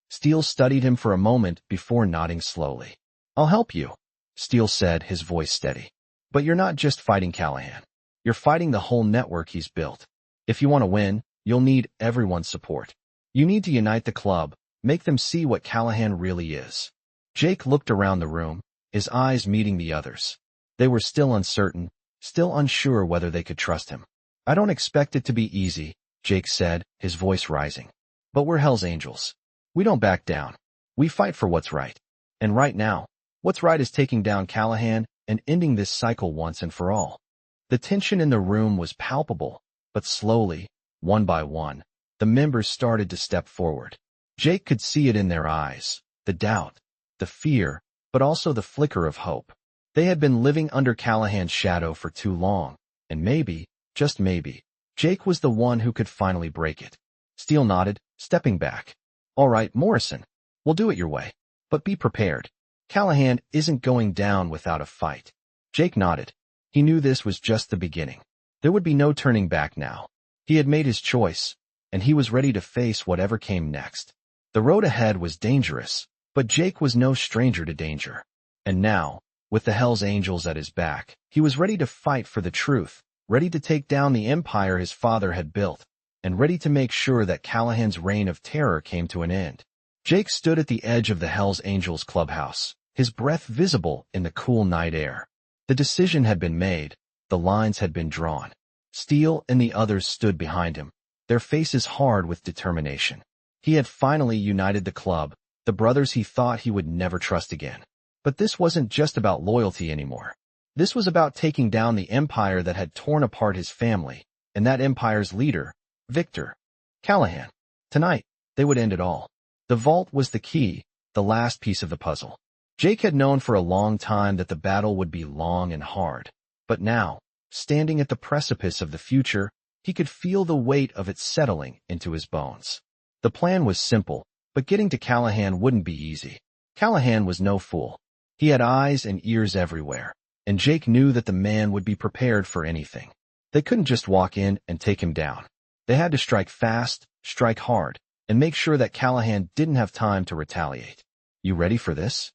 Steele studied him for a moment before nodding slowly. I'll help you, Steele said, his voice steady. But you're not just fighting Callahan. You're fighting the whole network he's built. If you want to win, you'll need everyone's support. You need to unite the club, make them see what Callahan really is. Jake looked around the room, his eyes meeting the others. They were still uncertain, still unsure whether they could trust him. "I don't expect it to be easy," Jake said, his voice rising. "But we're Hell's Angels. We don't back down. We fight for what's right. And right now, what's right is taking down Callahan and ending this cycle once and for all." The tension in the room was palpable, but slowly, one by one, the members started to step forward. Jake could see it in their eyes, the doubt, the fear, but also the flicker of hope. They had been living under Callahan's shadow for too long, and maybe, just maybe, Jake was the one who could finally break it. Steele nodded, stepping back. "All right, Morrison, we'll do it your way. But be prepared. Callahan isn't going down without a fight." Jake nodded. He knew this was just the beginning. There would be no turning back now. He had made his choice, and he was ready to face whatever came next. The road ahead was dangerous, but Jake was no stranger to danger. And now, with the Hell's Angels at his back, he was ready to fight for the truth, ready to take down the empire his father had built, and ready to make sure that Callahan's reign of terror came to an end. Jake stood at the edge of the Hell's Angels clubhouse, his breath visible in the cool night air. The decision had been made, the lines had been drawn. Steele and the others stood behind him, their faces hard with determination. He had finally united the club, the brothers he thought he would never trust again. But this wasn't just about loyalty anymore. This was about taking down the empire that had torn apart his family, and that empire's leader, Victor Callahan. Tonight, they would end it all. The vault was the key, the last piece of the puzzle. Jake had known for a long time that the battle would be long and hard. But now, standing at the precipice of the future, he could feel the weight of it settling into his bones. The plan was simple, but getting to Callahan wouldn't be easy. Callahan was no fool. He had eyes and ears everywhere, and Jake knew that the man would be prepared for anything. They couldn't just walk in and take him down. They had to strike fast, strike hard, and make sure that Callahan didn't have time to retaliate. "You ready for this?"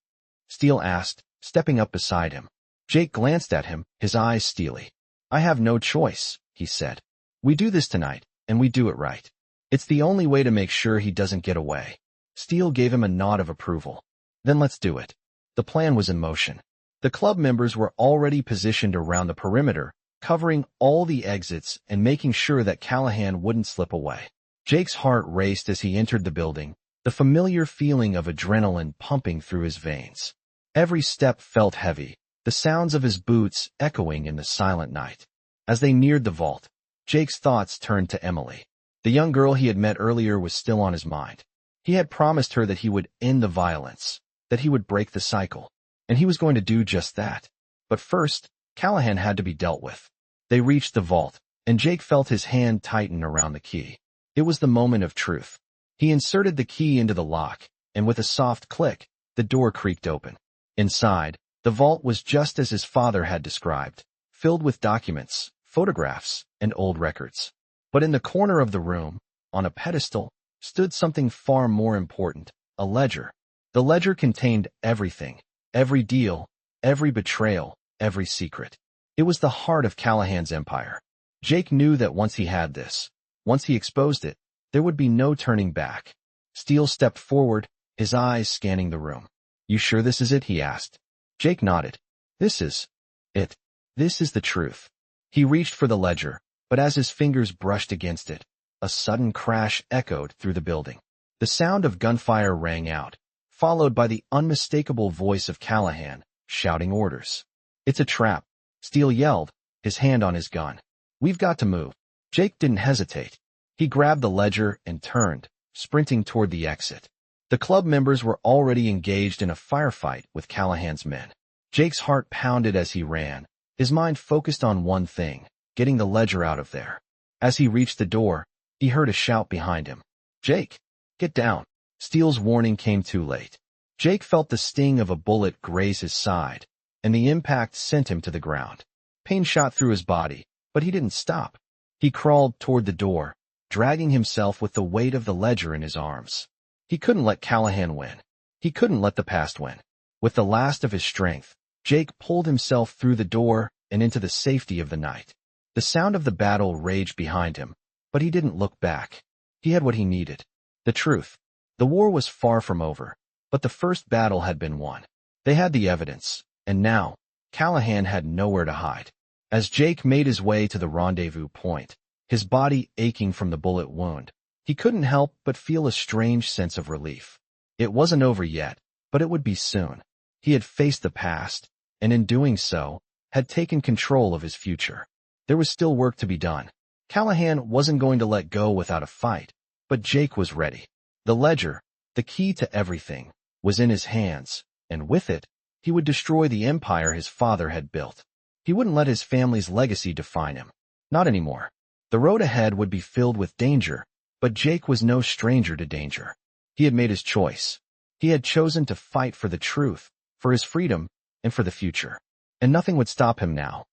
Steele asked, stepping up beside him. Jake glanced at him, his eyes steely. "I have no choice," he said. "We do this tonight, and we do it right. It's the only way to make sure he doesn't get away." Steele gave him a nod of approval. "Then let's do it." The plan was in motion. The club members were already positioned around the perimeter, covering all the exits and making sure that Callahan wouldn't slip away. Jake's heart raced as he entered the building, the familiar feeling of adrenaline pumping through his veins. Every step felt heavy, the sounds of his boots echoing in the silent night. As they neared the vault, Jake's thoughts turned to Emily. The young girl he had met earlier was still on his mind. He had promised her that he would end the violence, that he would break the cycle, and he was going to do just that. But first, Callahan had to be dealt with. They reached the vault, and Jake felt his hand tighten around the key. It was the moment of truth. He inserted the key into the lock, and with a soft click, the door creaked open. Inside, the vault was just as his father had described, filled with documents, photographs, and old records. But in the corner of the room, on a pedestal, stood something far more important, a ledger. The ledger contained everything, every deal, every betrayal, every secret. It was the heart of Callahan's empire. Jake knew that once he had this, once he exposed it, there would be no turning back. Steele stepped forward, his eyes scanning the room. "You sure this is it?" he asked. Jake nodded. "This is it. This is the truth." He reached for the ledger, but as his fingers brushed against it, a sudden crash echoed through the building. The sound of gunfire rang out, followed by the unmistakable voice of Callahan, shouting orders. "It's a trap," Steele yelled, his hand on his gun. "We've got to move." Jake didn't hesitate. He grabbed the ledger and turned, sprinting toward the exit. The club members were already engaged in a firefight with Callahan's men. Jake's heart pounded as he ran, his mind focused on one thing, getting the ledger out of there. As he reached the door, he heard a shout behind him. "Jake, get down." Steele's warning came too late. Jake felt the sting of a bullet graze his side, and the impact sent him to the ground. Pain shot through his body, but he didn't stop. He crawled toward the door, dragging himself with the weight of the ledger in his arms. He couldn't let Callahan win. He couldn't let the past win. With the last of his strength, Jake pulled himself through the door and into the safety of the night. The sound of the battle raged behind him, but he didn't look back. He had what he needed. The truth. The war was far from over, but the first battle had been won. They had the evidence, and now, Callahan had nowhere to hide. As Jake made his way to the rendezvous point, his body aching from the bullet wound, he couldn't help but feel a strange sense of relief. It wasn't over yet, but it would be soon. He had faced the past, and in doing so, had taken control of his future. There was still work to be done. Callahan wasn't going to let go without a fight, but Jake was ready. The ledger, the key to everything, was in his hands, and with it, he would destroy the empire his father had built. He wouldn't let his family's legacy define him. Not anymore. The road ahead would be filled with danger, but Jake was no stranger to danger. He had made his choice. He had chosen to fight for the truth, for his freedom, and for the future. And nothing would stop him now.